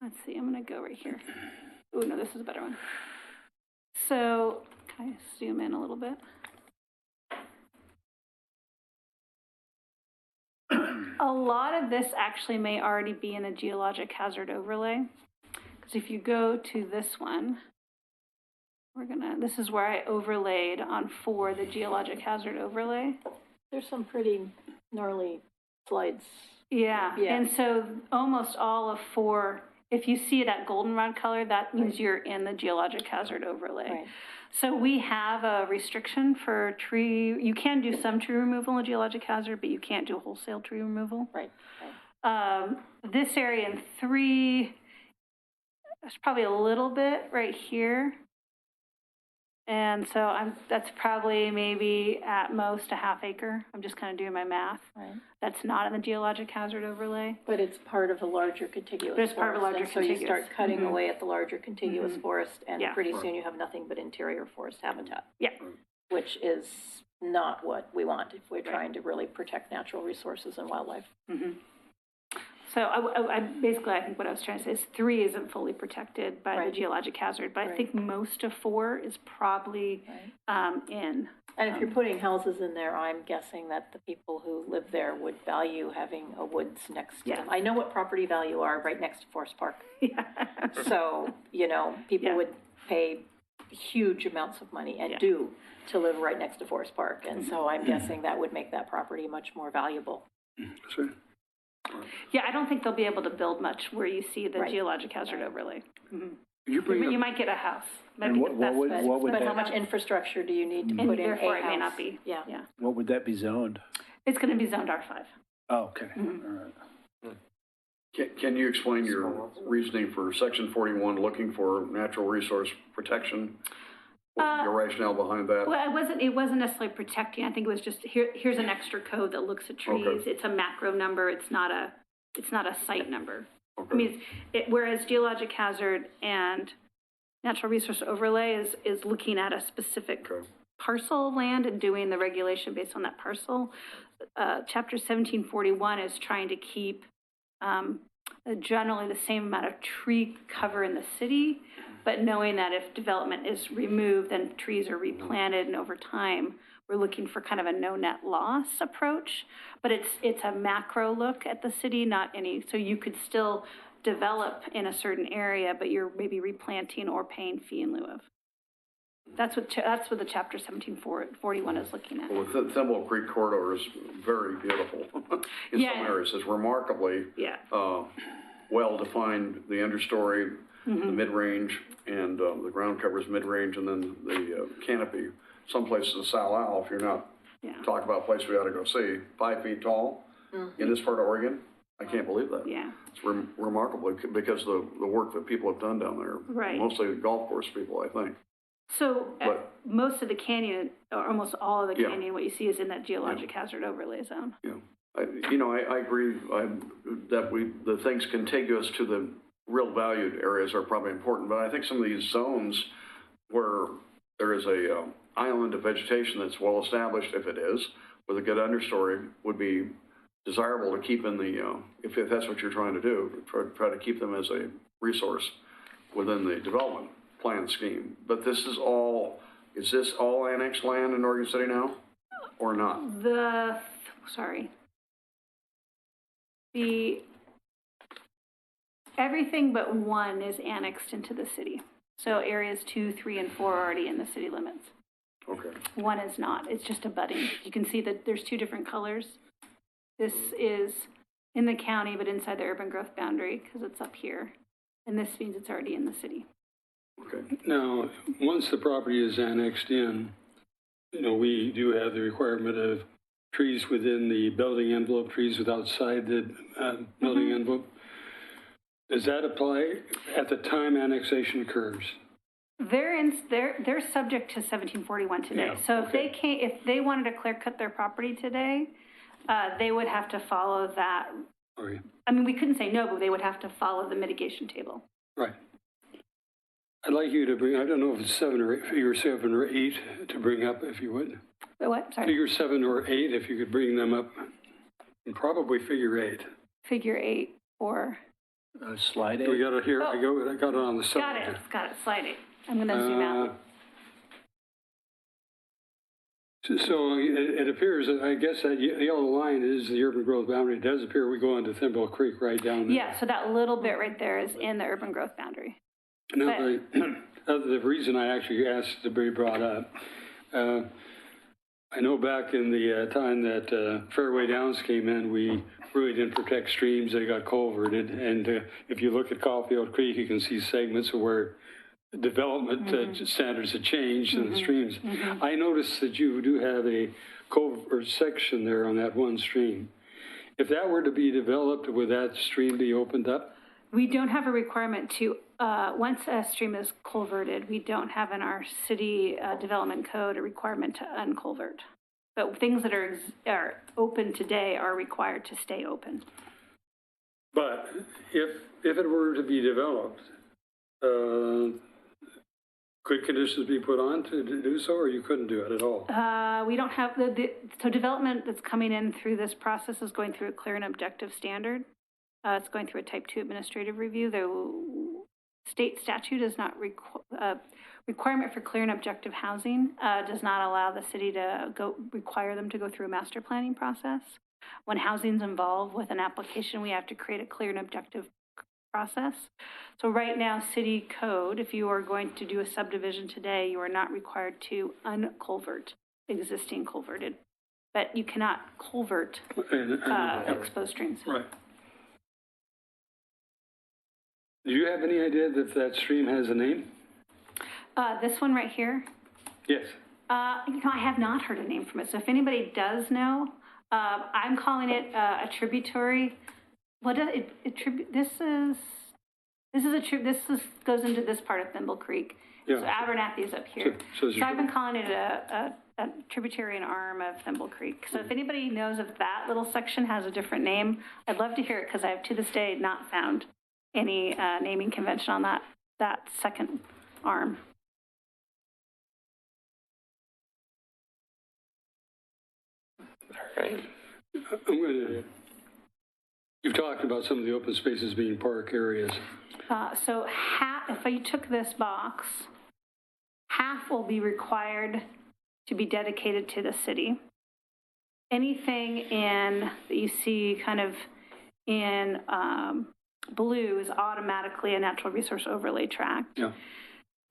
Let's see, I'm going to go right here. Oh, no, this is a better one. So, can I zoom in a little bit? A lot of this actually may already be in a geologic hazard overlay. Because if you go to this one, this is where I overlaid on 4, the geologic hazard overlay. There's some pretty gnarly slides. Yeah. And so almost all of 4, if you see that goldenrod color, that means you're in the geologic hazard overlay. Right. So we have a restriction for tree, you can do some tree removal in geologic hazard, but you can't do wholesale tree removal. Right. This area in 3, there's probably a little bit right here. And so that's probably maybe at most a ½ acre. I'm just kind of doing my math. Right. That's not in the geologic hazard overlay. But it's part of a larger contiguous forest. It's part of a larger and so you contiguous. start cutting away at the larger contiguous forest, and Yeah. pretty soon you have nothing but interior forest habitat. Yeah. Which is not what we want if we're trying to really protect natural resources and wildlife. So I basically, I think what I was trying to say is 3 isn't fully protected by the Right. geologic hazard, but I Right. think most of 4 is probably in. And if you're putting houses in there, I'm guessing that the people who live there would value having a woods next to them. I know what property value are right next to Forest Park. So, you know, people would pay huge amounts of money and do to live right next to Forest Park. And so I'm guessing that would make that property much more valuable. Sure. Yeah, I don't think they'll be able to build much where you see the Right. geologic hazard overlay. You You might get a house. Might And be what the best would- bet. what would But that- how much infrastructure do you need to And put in a therefore it may house? not be. Yeah. What would that be zoned? It's going to be zoned R5. Oh, okay. All right. Can you explain your reasoning for section 41, looking for natural resource protection? Your rationale behind that? Well, it wasn't necessarily protecting. I think it was just, here's an extra code that looks at trees. Okay. It's a macro number. It's not a site number. Okay. I mean, whereas geologic hazard and natural resource overlay is looking at a specific parcel of land and doing the regulation based on that parcel. Chapter 1741 is trying to keep generally the same amount of tree cover in the city, but knowing that if development is removed, then trees are replanted, and over time, we're looking for kind of a no net loss approach. But it's a macro look at the city, not any, so you could still develop in a certain area, but you're maybe replanting or paying fee in lieu of. That's what the chapter 1741 is looking at. Well, the Thimble Creek corridor is very beautiful in Yeah. some areas. It's remarkably Yeah. well-defined, the understory, the mid-range, and the ground cover is mid-range, and then the canopy. Some places in Sal Al, if you're not talking about a place we ought to go see, 5 feet tall in this part of Oregon. I can't believe that. Yeah. It's remarkable because the work that people have done down there. Right. Mostly golf course people, I think. So But- most of the canyon, or almost all of the Yeah. canyon, what you see is in that geologic hazard overlay zone. Yeah, I agree that the things contiguous to the real valued areas are probably important, but I think some of these zones where there is a island of vegetation that's well established, if it is, with a good understory, would be desirable to keep in the, if that's what you're trying to do, try to keep them as a resource within the development plan scheme. But is this all annexed land in Oregon City now, or not? Everything but one is annexed into the city. So areas 2, 3, and 4 are already in the city limits. Okay. One is not. It's just abutting. You can see that there's 2 different colors. This is in the county, but inside the urban growth boundary because it's up here. And this means it's already in the city. Okay. Now, once the property is annexed in, we do have the requirement of trees within the building envelope, trees outside the building envelope. Does that apply at the time annexation occurs? They're subject to 1741 today. Yeah, So if they wanted to clear cut their property today, they would have to follow that. Okay. I mean, we couldn't say no, but they would have to follow the mitigation table. Right. I'd like you to bring, I don't know if it's 7 or 8, figure 7 or 8 to bring up, if you would. What? Sorry. Figure 7 or 8, if you could bring them up. And probably figure 8. Figure 8 or. Slide We 8. got it here. I got it on the side. Got it. Slide 8. I'm going to zoom out. So it appears that, I guess that yellow line is the urban growth boundary. It does appear we go into Thimble Creek right down there. Yeah, so that little bit right there is in the urban growth boundary. Now, the reason I actually asked to be brought up, I know back in the time that Fairway Downs came in, we really didn't protect streams. They got culverted. And if you look at Caulfield Creek, you can see segments of where development standards have changed in the streams. I noticed that you do have a culvert section there on that one stream. If that were to be developed, would that stream be opened up? We don't have a requirement to, once a stream is culverted, we don't have in our city development code a requirement to unculvert. But things that are open today are required to stay open. But if it were to be developed, could conditions be put on to do so, or you couldn't do it at all? We don't have, so development that's coming in through this process is going through a clear and objective standard. It's going through a type 2 administrative review. The state statute is not requirement for clear and objective housing does not allow the city to require them to go through a master planning process. When housing's involved with an application, we have to create a clear and objective process. So right now, city code, if you are going to do a subdivision today, you are not required to unculvert existing culverted, but you cannot culvert exposed streams. Right. Do you have any idea if that stream has a name? This one right here, Yes. I have not heard a name from it. So if anybody does know, I'm calling it a tributary. What does it this goes into this part of Thimble Creek. Yeah. So Abernathy is up here. So So I've been calling it a tributary and arm of Thimble Creek. So if anybody knows if that little section has a different name, I'd love to hear it because I have to this day not found any naming convention on that second arm. All right. You've talked about some of the open spaces being park areas. So if you took this box, half will be required to be dedicated to the city. Anything that you see kind of in blue is automatically a natural resource overlay tract. Yeah.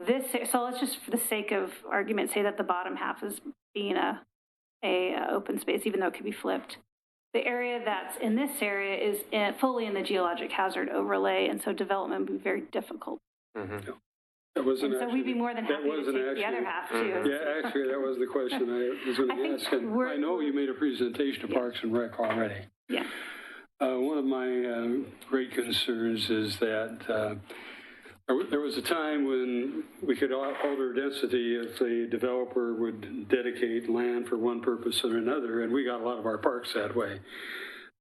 so let's just, for the sake of argument, say that the bottom half is being a open space, even though it could be flipped. The area that's in this area is fully in the geologic hazard overlay, and so development would be very difficult. Mm-hmm. That wasn't And so we'd be more than happy to take the other half too. Yeah, actually, that was the question I was going to ask. And I know you made a presentation to Parks and Rec already. Yeah. One of my great concerns is that there was a time when we could alter density if the developer would dedicate land for one purpose or another, and we got a lot of our parks that way.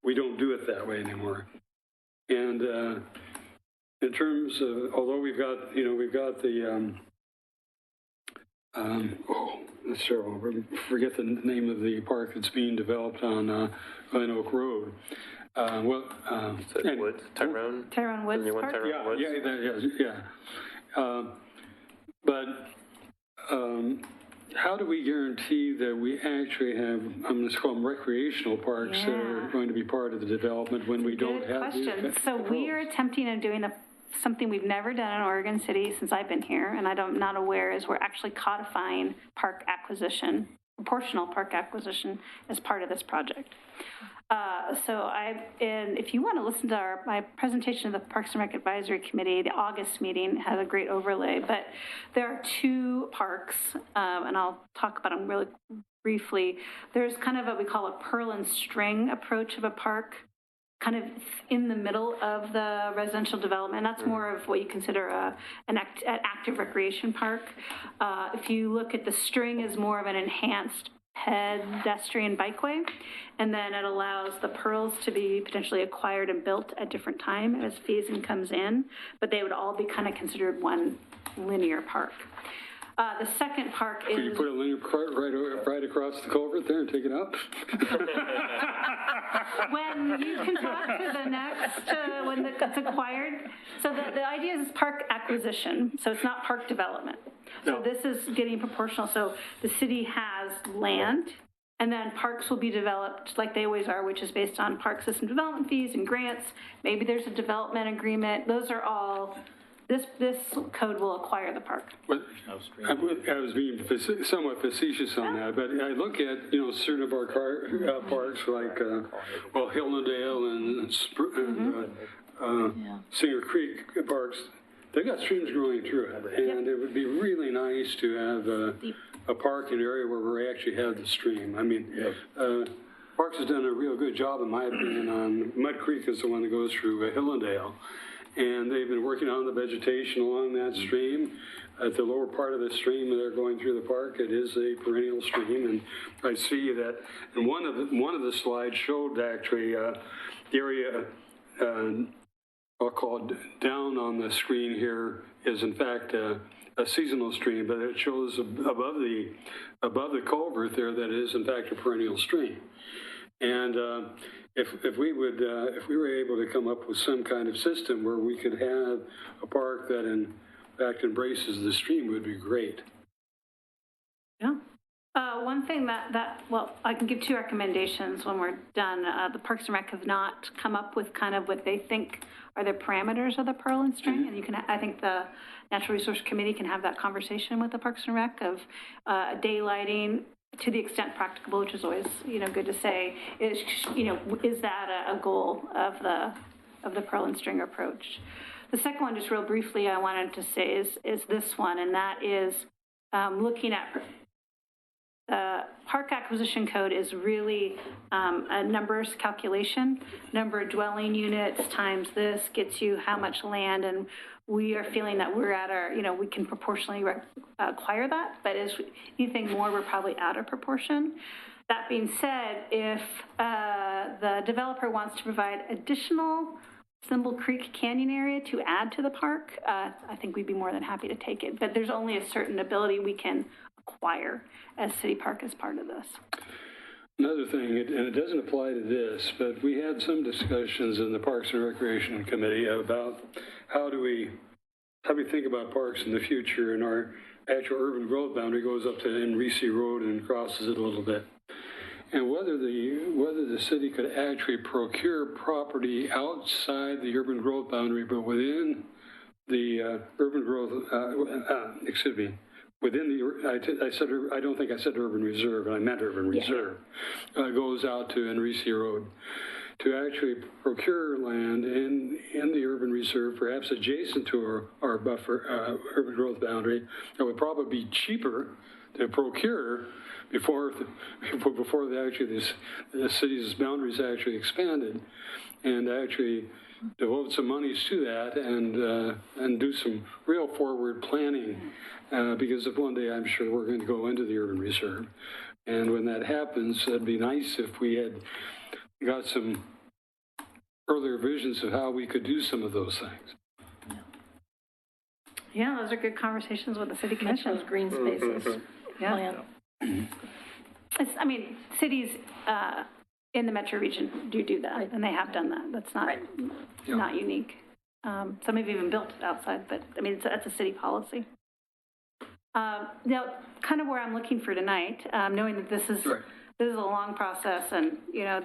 We don't do it that way anymore. And in terms of, although we've got the, that's terrible, forget the name of the park that's being developed on Glen Oak Road. Woods, Tyrone Woods Park? But how do we guarantee that we actually have, I'm going to call them recreational parks that are going to be part of the development when we don't have these? Good question. So we are attempting and doing something we've never done in Oregon City since I've been here, and I'm not aware, is we're actually codifying park acquisition, proportional park acquisition as part of this project. And if you want to listen to my presentation of the Parks and Rec Advisory Committee, the August meeting has a great overlay, but there are two parks, and I'll talk about them really briefly. There's kind of what we call a pearl and string approach of a park, kind of in the middle of the residential development. That's more of what you consider an active recreation park. If you look at the string as more of an enhanced pedestrian bikeway, and then it allows the pearls to be potentially acquired and built at different time as phasing comes in, but they would all be kind of considered one linear park. The second park is... Can you put a linear park right across the culvert there and take it up? When you can talk to the next, when it's acquired. So the idea is park acquisition, so it's not park development. So this is getting proportional. So the city has land, and then parks will be developed like they always are, which is based on park system development fees and grants. Maybe there's a development agreement. Those are all... This code will acquire the park. But I was being somewhat facetious on that, but I look at, certain of our parks like, Hillendale and Singer Creek parks. They've got streams growing through it, and it would be really nice to have a park in an area where we actually have the stream. I mean, Parks has done a real good job, in my opinion, on Mud Creek is the one that goes through Hillendale. And they've been working on the vegetation along that stream. At the lower part of the stream they're going through the park, it is a perennial stream. And I see that, and one of the slides showed actually the area, I'll call it down on the screen here, is in fact a seasonal stream, but it shows above the culvert there that it is in fact a perennial stream. And if we were able to come up with some kind of system where we could have a park that in fact embraces the stream, would be great. Yeah. One thing well, I can give two recommendations when we're done. The Parks and Rec have not come up with kind of what they think are the parameters of the pearl and string, and I think the Natural Resource Committee can have that conversation with the Parks and Rec of daylighting to the extent practicable, which is always, good to say, is that a goal of the pearl and string approach? The second one, just real briefly, I wanted to say is this one, and that is looking at the park acquisition code is really a numbers calculation. Number of dwelling units times this gets you how much land, and we are feeling that we're at our, we can proportionally acquire that, but as anything more, we're probably out of proportion. That being said, if the developer wants to provide additional Thimble Creek Canyon area to add to the park, I think we'd be more than happy to take it, but there's only a certain ability we can acquire as City Park as part of this. Another thing, and it doesn't apply to this, but we had some discussions in the Parks and Recreation Committee about how we think about parks in the future, and our actual urban growth boundary goes up to Enrici Road and crosses it a little bit. And whether the city could actually procure property outside the urban growth boundary, but within the urban growth, excuse me, within the, I said, I don't think I said urban reserve, and I meant urban reserve, goes out to Enrique Road to actually procure land in the urban reserve, perhaps adjacent to our buffer, urban growth boundary. It would probably be cheaper to procure before the city's boundaries actually expanded, and actually devote some monies to that and do some real forward planning, because if one day I'm sure we're going to go into the urban reserve, and when that happens, it'd be nice if we had got some earlier visions of how we could do some of those things. Yeah, those are good conversations with the city commission. Those green spaces plan. It's, I mean, cities in the metro region do that, and they have done that. That's not unique. Some have even built it outside, but I mean, that's a city policy. Now, kind of where I'm looking for tonight, knowing that this is a long process, and you know,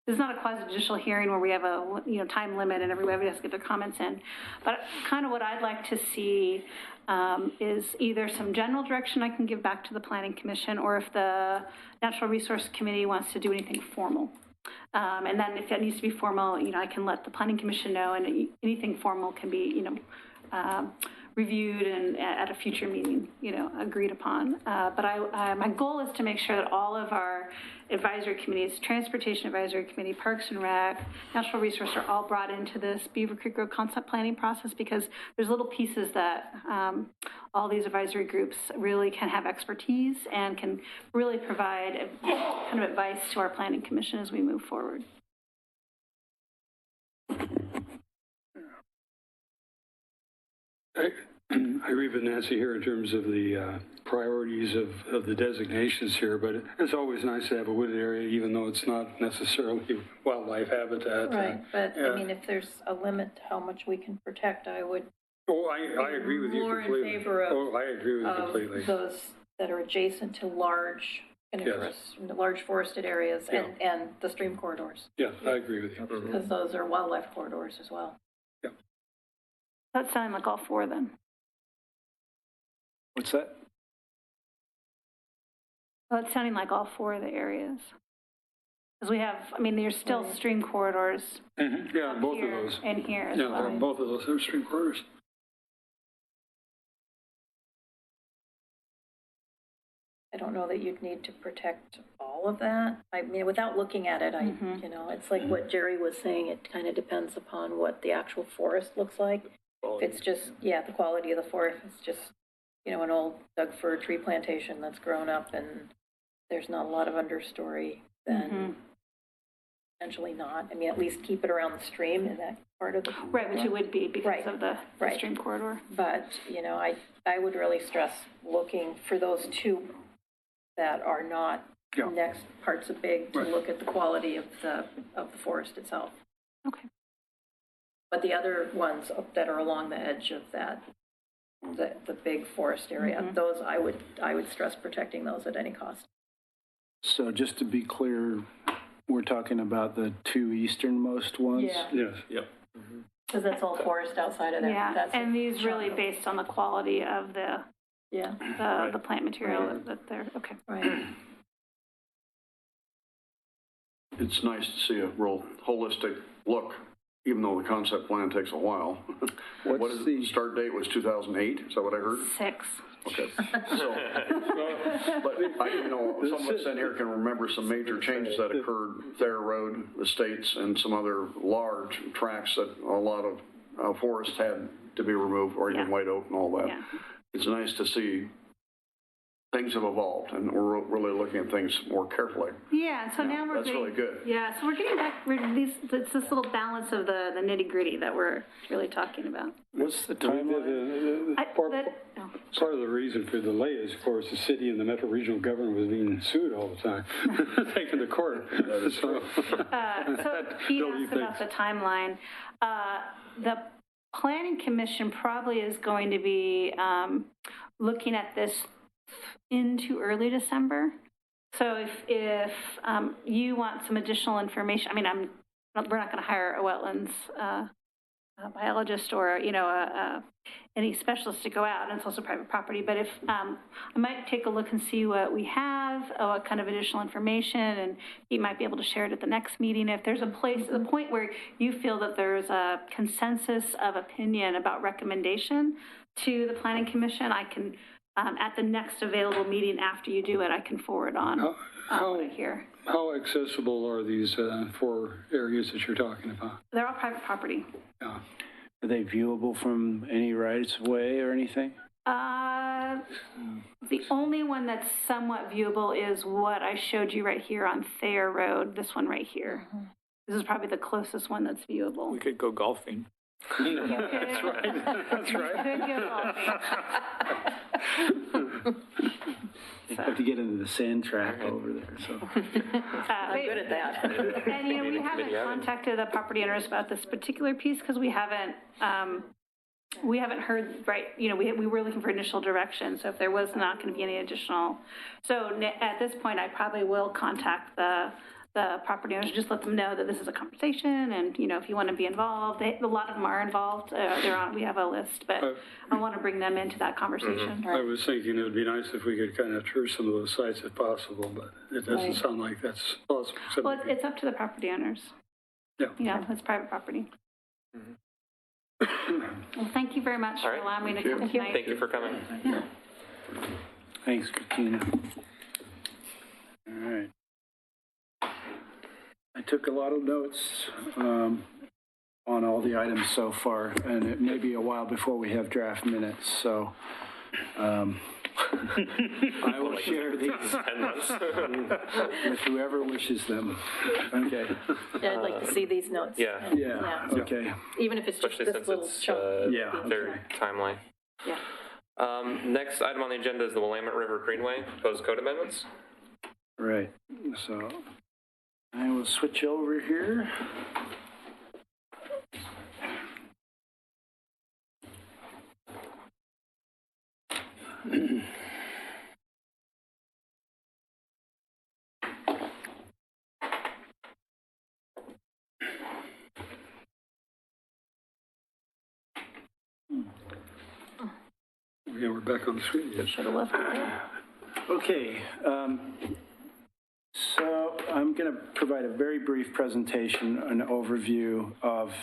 this is not a quasi-judicial hearing where we have a time limit and everybody has to get their comments in. But kind of what I'd like to see is either some general direction I can give back to the Planning Commission, or if the Natural Resource Committee wants to do anything formal. And then if that needs to be formal, I can let the Planning Commission know, and anything formal can be, reviewed and at a future meeting, agreed upon. But my goal is to make sure that all of our advisory committees, Transportation Advisory Committee, Parks and Rec, Natural Resource, are all brought into this Beaver Creek Road concept planning process, because there's little pieces that all these advisory groups really can have expertise and can really provide kind of advice to our Planning Commission as we move forward. I agree with Nancy here in terms of the priorities of the designations here, but it's always nice to have a wooded area, even though it's not necessarily wildlife habitat. Right, but I mean, if there's a limit to how much we can protect, I would. Oh, I agree with you completely. More in favor of. Oh, I agree with you completely. Those that are adjacent to large large forested areas and the stream corridors. Yeah, I agree with you. Because those are wildlife corridors as well. Yeah. That sounds like all four then. What's that? Well, it's sounding like all four of the areas. Because we have, I mean, there's still stream corridors. Mm-hmm. Yeah, both of those. And here as well. Yeah, both of those are stream corridors. I don't know that you'd need to protect all of that. I mean, without looking at it, it's like what Jerry was saying. It kind of depends upon what the actual forest looks like. If it's just, the quality of the forest, it's just, an old Doug fir tree plantation that's grown up and there's not a lot of understory, then potentially not. I mean, at least keep it around the stream in that part of the right, which it would be because of the stream corridor. But, I would really stress looking for those two that are not next parts of big to look at the quality of the forest itself. Okay. But the other ones that are along the edge of that, the big forest area, those I would stress protecting those at any cost. So just to be clear, we're talking about the two easternmost ones? Yeah. Yes. Yep. Because that's all forest outside of there. Yeah, and these really based on the quality of the the plant material that they're, okay. Right. It's nice to see a real holistic look, even though the concept plan takes a while. What is the start date? Was 2008? Is that what I heard? 6. Okay. So, but some of us in here can remember some major changes that occurred. Thayer Road, Estates, and some other large tracts that a lot of forest had to be removed, or even white oak and all that. Yeah. It's nice to see things have evolved, and we're really looking at things more carefully. Yeah, so now we're that's getting, really good. Yeah, so we're getting back. It's this little balance of the nitty gritty that we're really talking about. What's the timeline? Part of the reason for the delay is, of course, the city and the Metro Regional Government was being sued all the time, taken to court. So he asked about the timeline. The Planning Commission probably is going to be looking at this into early December. So if you want some additional information, I mean, we're not going to hire a wetlands biologist or, any specialist to go out, and it's also private property. But if, I might take a look and see what we have, what kind of additional information, and you might be able to share it at the next meeting. If there's a point where you feel that there's a consensus of opinion about recommendation to the Planning Commission, I can, at the next available meeting after you do it, I can forward on what I hear. How accessible are these 4 areas that you're talking about? They're all private property. Yeah. Are they viewable from any rights of way or anything? The only one that's somewhat viewable is what I showed you right here on Thayer Road, this one right here. This is probably the closest one that's viewable. We could go golfing. That's right. That's right. Could go golfing. You have to get into the sand track over there, so. I'm good at that. And, we haven't contacted the property owners about this particular piece because we haven't heard, right, we were looking for initial direction. So if there was not going to be any additional, so at this point, I probably will contact the property owners, just let them know that this is a conversation, and if you want to be involved, a lot of them are involved. We have a list, but I want to bring them into that conversation. I was thinking it would be nice if we could kind of tour some of those sites if possible, but it doesn't sound like that's possible. Well, it's up to the property owners. Yeah. It's private property. Well, thank you very much for allowing me to come tonight. Thank you for coming. Yeah. Thanks, Christina. All right. I took a lot of notes on all the items so far, and it may be a while before we have draft minutes, so I will share these with whoever wishes them. Okay. Yeah, I'd like to see these notes. Yeah. Okay. Even if it's just Especially this since little it's chunk. very timely. Yeah. Next item on the agenda is the Willamette River Greenway proposed code amendments. Right. So I will switch over here. Yeah, we're back on the screen. Should have left it there. Okay, so I'm going to provide a very brief presentation, an overview of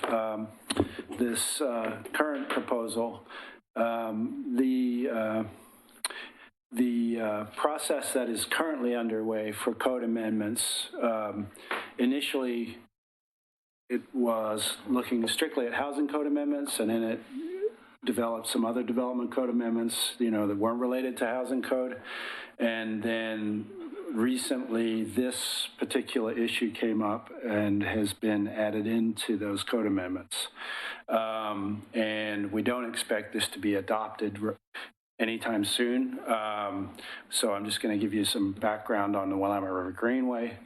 this current proposal. The process that is currently underway for code amendments, initially it was looking strictly at housing code amendments, and then it developed some other development code amendments, that weren't related to housing code. And then recently, this particular issue came up and has been added into those code amendments. And we don't expect this to be adopted anytime soon. So I'm just going to give you some background on the Willamette River Greenway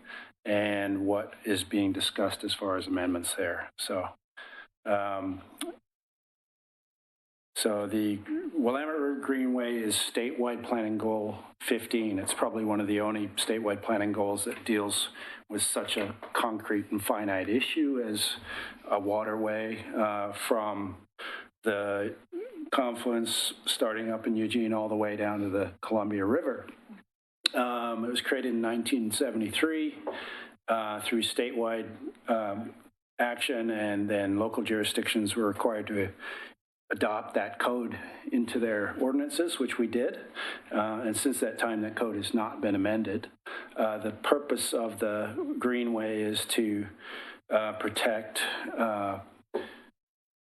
and what is being discussed as far as amendments there. So the Willamette River Greenway is statewide planning goal 15. It's probably one of the only statewide planning goals that deals with such a concrete and finite issue as a waterway from the confluence starting up in Eugene all the way down to the Columbia River. It was created in 1973 through statewide action, and then local jurisdictions were required to adopt that code into their ordinances, which we did. And since that time, that code has not been amended. The purpose of the Greenway is to protect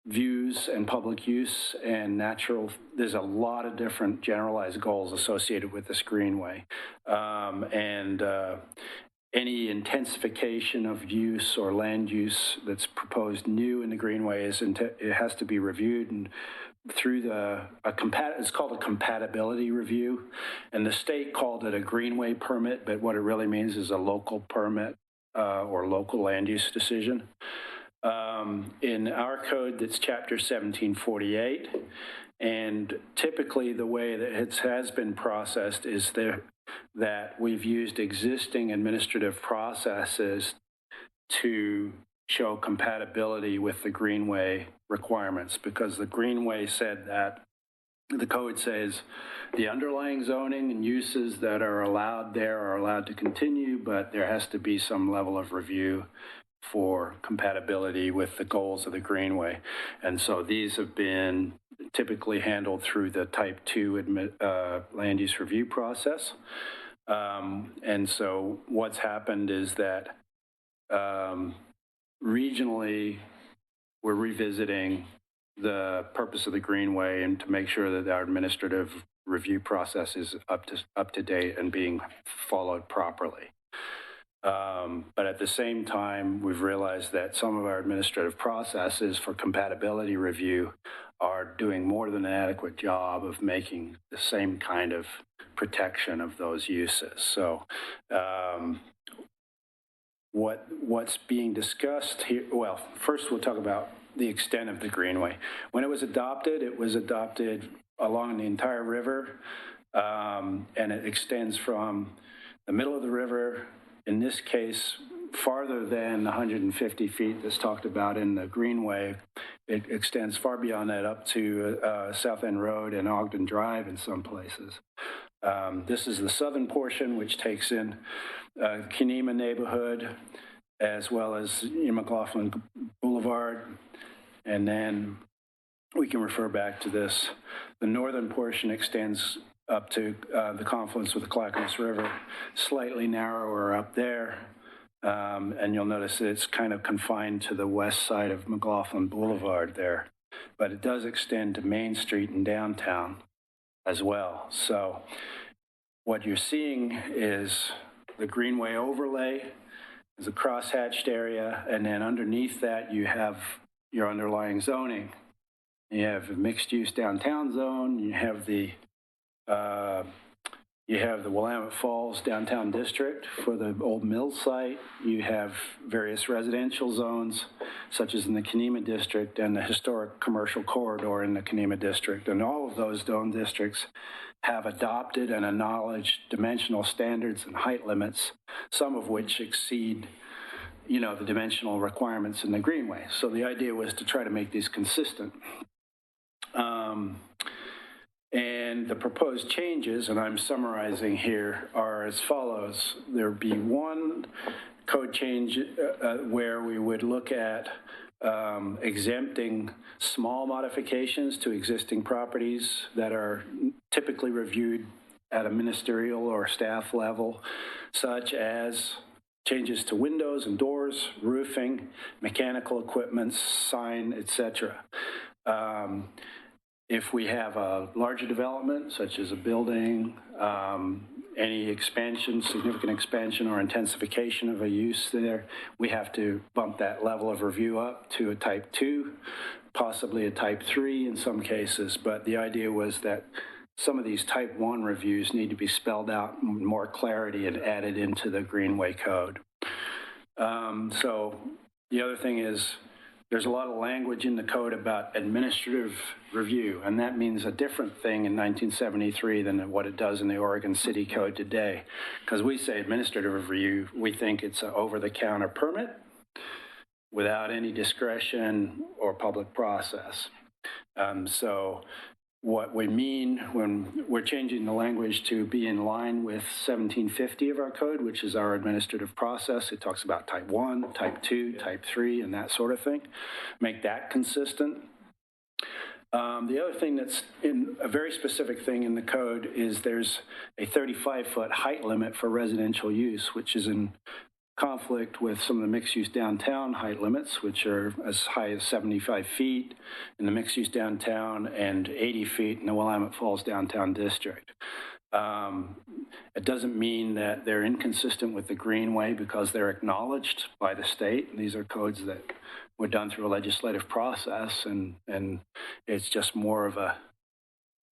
views and public use and natural. There's a lot of different generalized goals associated with this Greenway. Any intensification of use or land use that's proposed new in the Greenway it has to be reviewed and through it's called a compatibility review, and the state called it a Greenway permit, but what it really means is a local permit or local land use decision. In our code, that's Chapter 1748, and typically the way that it has been processed is that we've used existing administrative processes to show compatibility with the Greenway requirements, because the Greenway said that the code says the underlying zoning and uses that are allowed there are allowed to continue, but there has to be some level of review for compatibility with the goals of the Greenway. And so these have been typically handled through the Type 2 land use review process. And so what's happened is that regionally, we're revisiting the purpose of the Greenway and to make sure that our administrative review process is up to date and being followed properly. But at the same time, we've realized that some of our administrative processes for compatibility review are doing more than an adequate job of making the same kind of protection of those uses. So what's being discussed here, well, first we'll talk about the extent of the Greenway. When it was adopted along the entire river, and it extends from the middle of the river, in this case, farther than the 150 feet that's talked about in the Greenway. It extends far beyond that up to South End Road and Ogden Drive in some places. This is the southern portion, which takes in Kenema neighborhood, as well as McLaughlin Boulevard. And then we can refer back to this. The northern portion extends up to the confluence with the Clackamas River, slightly narrower up there. And you'll notice that it's kind of confined to the west side of McLaughlin Boulevard there. But it does extend to Main Street and downtown as well. So what you're seeing is the Greenway overlay, is a crosshatched area, and then underneath that you have your underlying zoning. You have a mixed-use downtown zone. You have the Willamette Falls downtown district for the old mill site. You have various residential zones, such as in the Kenema district and the historic commercial corridor in the Kenema district. And all of those zone districts have adopted and acknowledged dimensional standards and height limits, some of which exceed, the dimensional requirements in the Greenway. So the idea was to try to make these consistent. And the proposed changes, and I'm summarizing here, are as follows. There would be one code change where we would look at exempting small modifications to existing properties that are typically reviewed at a ministerial or staff level, such as changes to windows and doors, roofing, mechanical equipment, sign, etc. If we have a larger development, such as a building, any expansion, significant expansion or intensification of a use there, we have to bump that level of review up to a Type 2, possibly a Type 3 in some cases. But the idea was that some of these Type 1 reviews need to be spelled out in more clarity and added into the Greenway Code. So the other thing is, there's a lot of language in the code about administrative review, and that means a different thing in 1973 than what it does in the Oregon City Code today. Because we say administrative review, we think it's an over-the-counter permit without any discretion or public process. So what we mean when we're changing the language to be in line with 1750 of our code, which is our administrative process. It talks about Type 1, Type 2, Type 3, and that sort of thing. Make that consistent. The other thing that's in a very specific thing in the code is there's a 35-foot height limit for residential use, which is in conflict with some of the mixed-use downtown height limits, which are as high as 75 feet in the mixed-use downtown and 80 feet in the Willamette Falls downtown district. It doesn't mean that they're inconsistent with the Greenway because they're acknowledged by the state. These are codes that were done through a legislative process, and it's just more of a,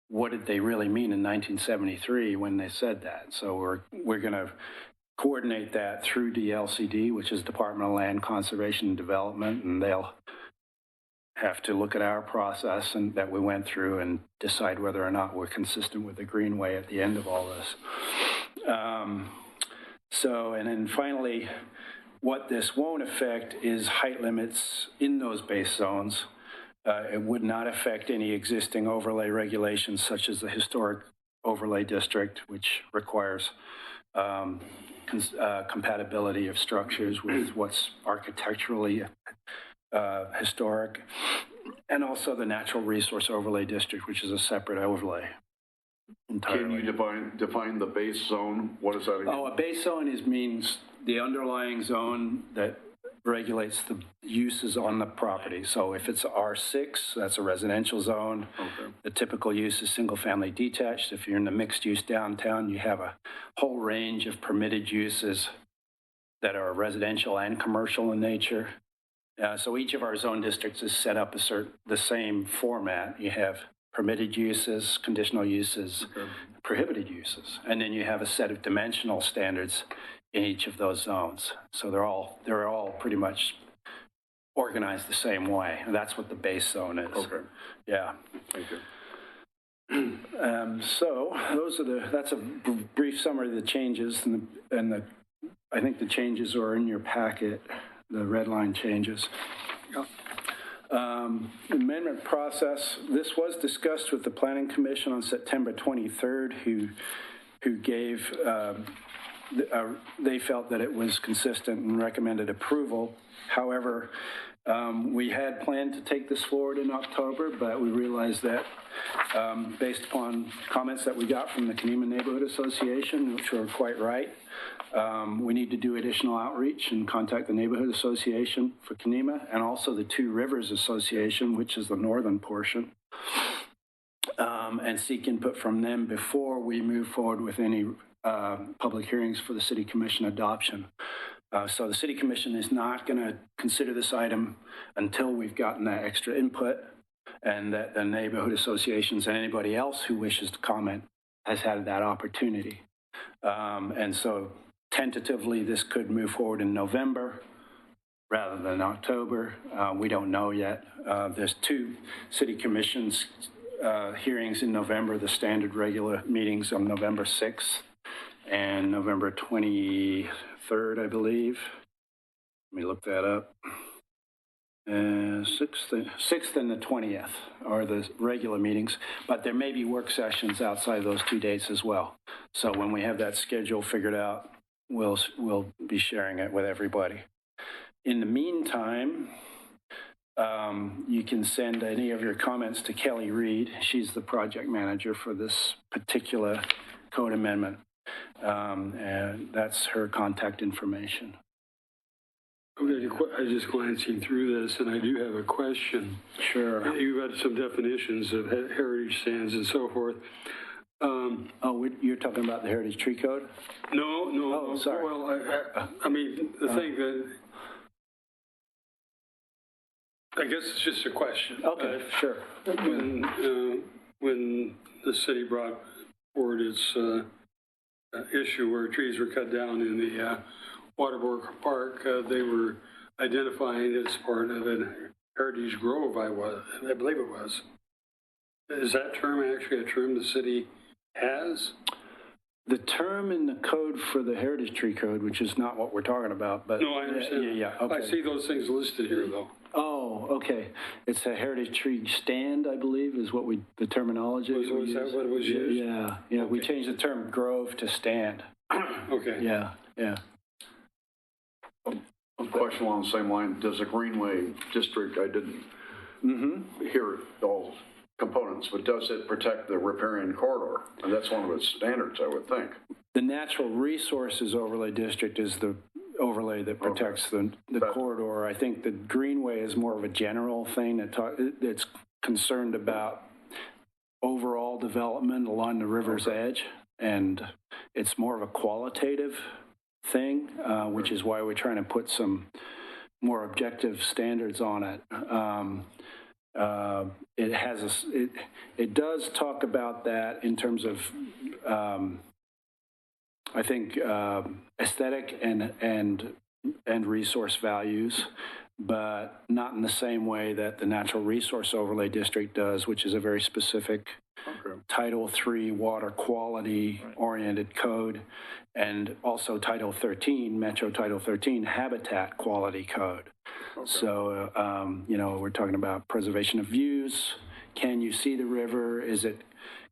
what did they really mean in 1973 when they said that? So we're going to coordinate that through DLCD, which is Department of Land Conservation and Development, and they'll have to look at our process and that we went through and decide whether or not we're consistent with the Greenway at the end of all this. And then finally, What this won't affect is height limits in those base zones. It would not affect any existing overlay regulations such as the historic overlay district, which requires compatibility of structures with what's architecturally historic, and also the natural resource overlay district, which is a separate overlay entirely. Can you define the base zone? What is that again? Oh, a base zone means the underlying zone that regulates the uses on the property. So if it's R6, that's a residential zone. Okay. The typical use is single-family detached. If you're in the mixed-use downtown, you have a whole range of permitted uses that are residential and commercial in nature. So each of our zone districts is set up the same format. You have permitted uses, conditional uses, prohibited uses, and then you have a set of dimensional standards in each of those zones. So they're all pretty much organized the same way. And that's what the base zone is. Okay. Yeah. Thank you. So that's a brief summary of the changes, and I think the changes are in your packet, the red line changes. Amendment process. This was discussed with the Planning Commission on September 23rd, who gave. They felt that it was consistent and recommended approval. However, we had planned to take this forward in October, but we realized that based upon comments that we got from the Kenema Neighborhood Association, which were quite right, we need to do additional outreach and contact the Neighborhood Association for Kenema and also the Two Rivers Association, which is the northern portion, and seek input from them before we move forward with any public hearings for the City Commission adoption. So the City Commission is not going to consider this item until we've gotten that extra input and that the neighborhood associations and anybody else who wishes to comment has had that opportunity. And so tentatively, this could move forward in November rather than October. We don't know yet. There's two City Commissions hearings in November, the standard regular meetings on November 6th and November 23rd, I believe. Let me look that up. 6th and the 20th are the regular meetings, but there may be work sessions outside those two dates as well. So when we have that schedule figured out, we'll be sharing it with everybody. In the meantime, you can send any of your comments to Kelly Reed. She's the project manager for this particular code amendment. And that's her contact information. Okay, I just glancing through this, and I do have a question. Sure. You've had some definitions of heritage stands and so forth. You're talking about the Heritage Tree Code? No. Oh, sorry. Well, I mean, the thing that, I guess it's just a question. Okay, sure. When the city brought forward its issue where trees were cut down in the Waterbury Park, they were identifying it as part of a heritage grove, I believe it was. Is that term actually a term the city has? The term in the code for the Heritage Tree Code, which is not what we're talking about, but... No, I understand. Yeah, okay. I see those things listed here, though. Oh, okay. It's a heritage tree stand, I believe, is what the terminology is. Was that what it was used? Yeah. Okay. We changed the term grove to stand. Okay. Yeah. A question along the same line. Does the Greenway District, I didn't hear all components, but does it protect the riparian corridor? And that's one of its standards, I would think. The Natural Resources Overlay District is the overlay that protects the corridor. I think the Greenway is more of a general thing that's concerned about overall development along the river's edge, and it's more of a qualitative thing, which is why we're trying to put some more objective standards on it. It does talk about that in terms of I think aesthetic and resource values, but not in the same way that the Natural Resource Overlay District does, which is a very specific Title III water quality oriented code, and also Title 13, Metro Title 13 habitat quality code. So, you know, we're talking about preservation of views. Can you see the river? Is it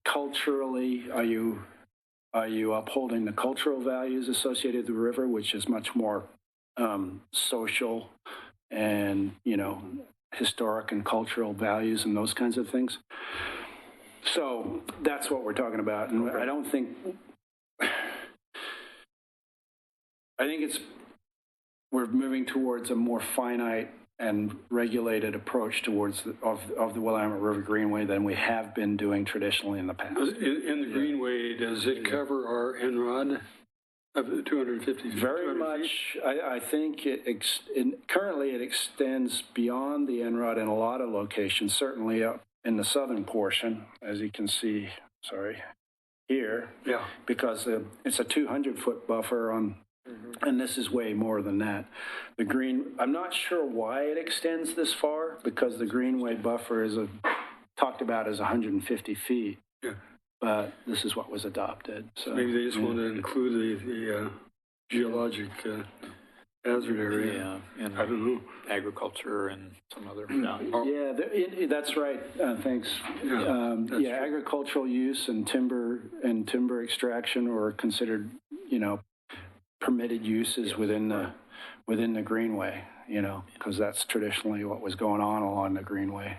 culturally, are you upholding the cultural values associated with the river, which is much more social and, you know, historic and cultural values and those kinds of things? So that's what we're talking about. And I think we're moving towards a more finite and regulated approach towards of the Willamette River Greenway than we have been doing traditionally in the past. In the Greenway, does it cover our NROD of 250 feet? Very much. I think currently it extends beyond the NROD in a lot of locations, certainly up in the southern portion, as you can see, here. Yeah. Because it's a 200-foot buffer on, and this is way more than that. I'm not sure why it extends this far, because the Greenway buffer is talked about as 150 feet. Yeah. But this is what was adopted. So maybe they just want to include the geologic hazard area. Yeah, and I don't know. agriculture and some other. That's right. Thanks. Agricultural use and timber extraction are considered, you know, permitted uses within the Greenway. You know, because that's traditionally what was going on along the Greenway,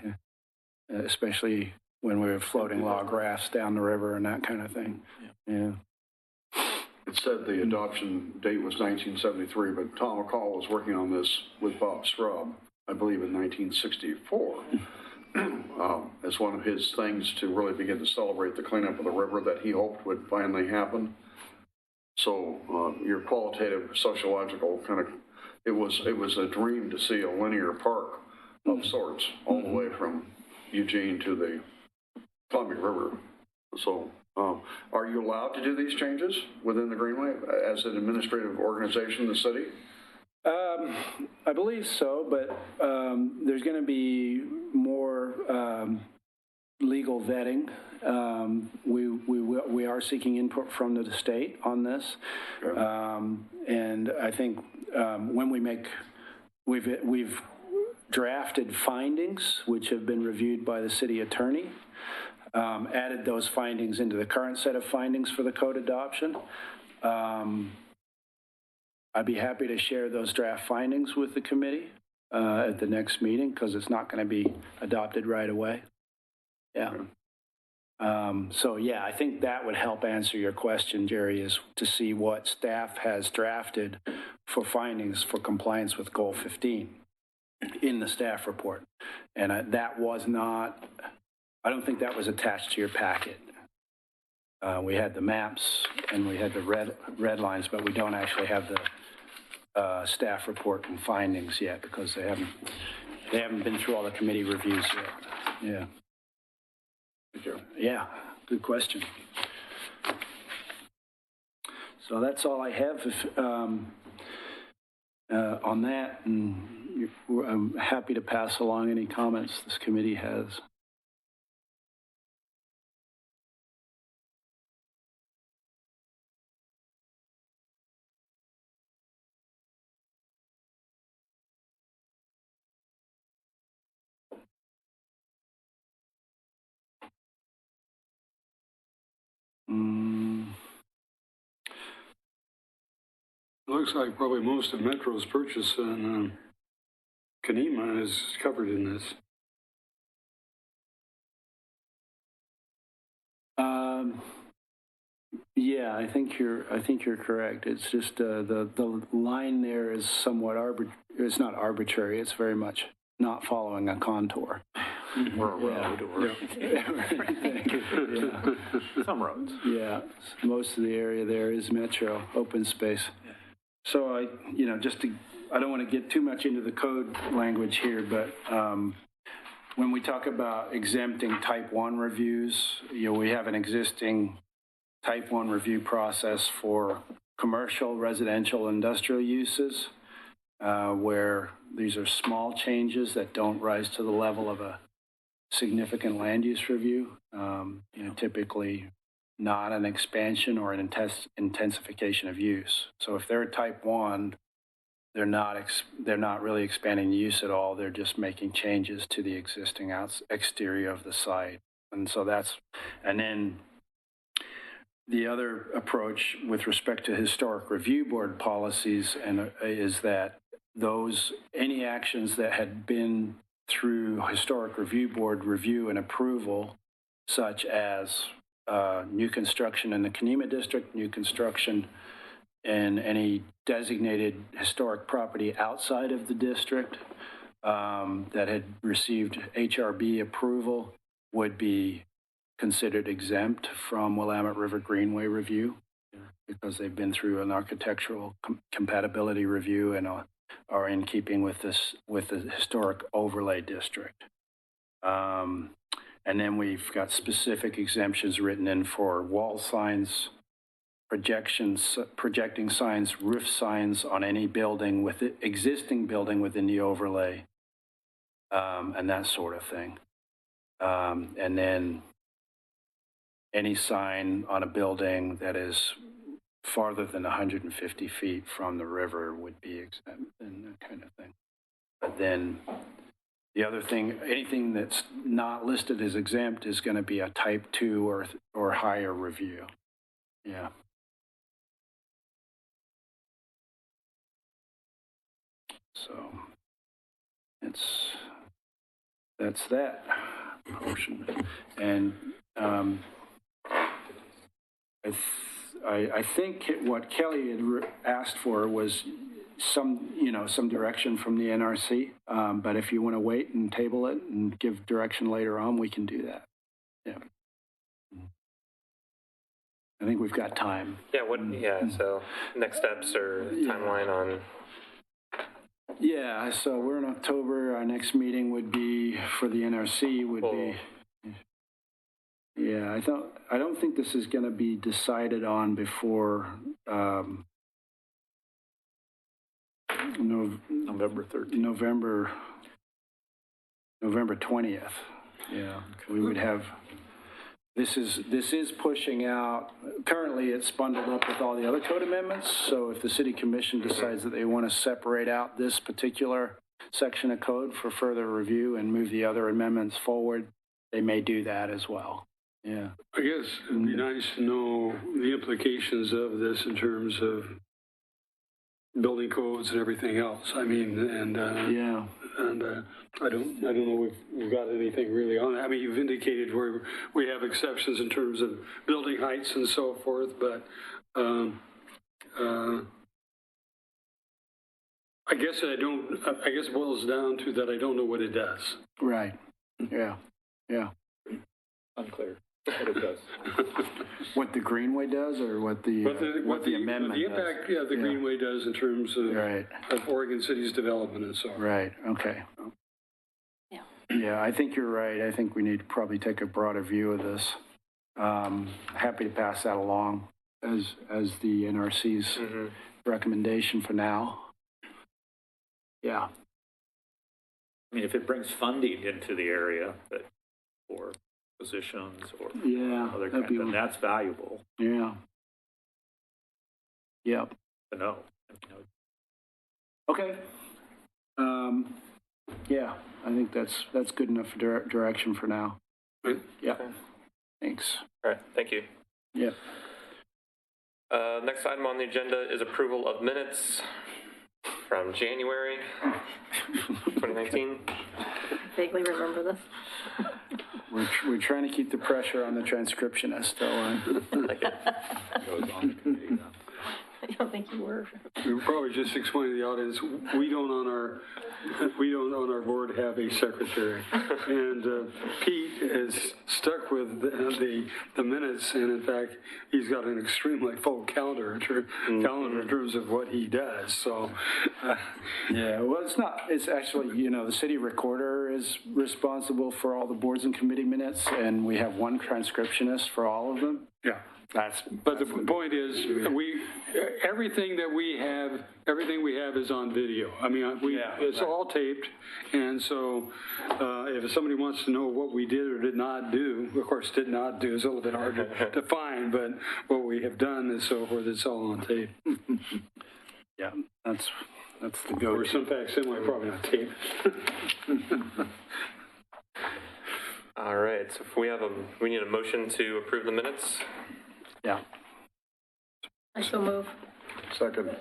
especially when we were floating log rafts down the river and that kind of thing. Yeah. It said the adoption date was 1973, but Tom McCall was working on this with Bob Straub, I believe, in 1964, as one of his things to really begin to celebrate the cleanup of the river that he hoped would finally happen. So your qualitative sociological kind of, it was a dream to see a linear park of sorts all the way from Eugene to the Columbia River. So are you allowed to do these changes within the Greenway as an administrative organization in the city? I believe so, but there's going to be more legal vetting. We are seeking input from the state on this, and I think when we've drafted findings which have been reviewed by the city attorney. Added those findings into the current set of findings for the code adoption. I'd be happy to share those draft findings with the committee at the next meeting, because it's not going to be adopted right away. Yeah. I think that would help answer your question, Jerry, is to see what staff has drafted for findings for compliance with Goal 15 in the staff report. And that was not... I don't think that was attached to your packet. We had the maps and we had the red lines, but we don't actually have the staff report and findings yet, because they haven't been through all the committee reviews yet. Yeah. Thank you. Yeah, good question. So that's all I have on that, and I'm happy to pass along any comments this committee has. Looks like probably most of Metro's purchase in Kanema is covered in this. Yeah, I think you're correct. It's just the line there is somewhat it's not arbitrary. It's very much not following a contour. Or a road, or some roads. Yeah, most of the area there is Metro open space. Yeah. So I don't want to get too much into the code language here, but when we talk about exempting Type 1 reviews, we have an existing Type 1 review process for commercial, residential, industrial uses. where these are small changes that don't rise to the level of a significant land use review, typically not an expansion or an intensification of use. So if they're type 1, they're not really expanding the use at all. They're just making changes to the existing exterior of the site. And so and then the other approach with respect to historic review board policies is that any actions that had been through historic review board review and approval, such as new construction in the Kenema district, new construction in any designated historic property outside of the district that had received HRB approval, would be considered exempt from Willamette River Greenway review because they've been through an architectural compatibility review and are in keeping with the historic overlay district. And then we've got specific exemptions written in for wall signs, projecting signs, roof signs on any building existing building within the overlay, and that sort of thing. And then any sign on a building that is farther than 150 feet from the river would be exempt, and that kind of thing. But then the other thing, anything that's not listed as exempt is going to be a type 2 or higher review. Yeah. So that's that motion. And I think what Kelly had asked for was some direction from the NRC. But if you want to wait and table it and give direction later on, we can do that. Yeah. I think we've got time. Yeah, so next steps or timeline on... Yeah, so we're in October. Our next meeting would be for the NRC would be... Yeah, I don't think this is going to be decided on before November 13th. November 20th. Yeah, we would have. This is pushing out. Currently, it's bundled up with all the other code amendments. So if the City Commission decides that they want to separate out this particular section of code for further review and move the other amendments forward, they may do that as well. Yeah. I guess it'd be nice to know the implications of this in terms of building codes and everything else. I mean, and I don't know if we've got anything really on that. I mean, you've indicated where we have exceptions in terms of building heights and so forth, but I guess it boils down to that I don't know what it does. Right. Yeah. Yeah. Unclear what it does. What the Greenway does, or what the amendment the impact, does? The Greenway does in terms of, of Oregon City's development and so on. Right, okay. Yeah, I think you're right. I think we need to probably take a broader view of this. Happy to pass that along as the NRC's recommendation for now. Yeah. I mean, if it brings funding into the area for positions or other kinds, then that's valuable. Yeah. Yep. To know. Okay. Yeah, I think that's good enough for direction for now. Yeah. Okay. Thanks. All right. Thank you. Yep. Next item on the agenda is approval of minutes from January 2019. Vaguely remember this. We're trying to keep the pressure on the transcriptionist, though. Like it. Goes on the committee, I don't think you were. We would probably just explain to the audience, we don't on our board have a secretary. And Pete is stuck with the minutes, and in fact, he's got an extremely full calendar in terms of what he does. So, yeah, well, it's actually, the city recorder is responsible for all the boards and committee minutes, and we have one transcriptionist for all of them. Yeah. But the point is, everything we have is on video. I mean, it's all taped, and so if somebody wants to know what we did or did not do, of course, did not do is a little bit hard to find, but what we have done and so forth, it's all on tape. Yeah, that's the go. Or some facsimile, probably not tape. All right, so if we need a motion to approve the minutes. Yeah. I so move. Second.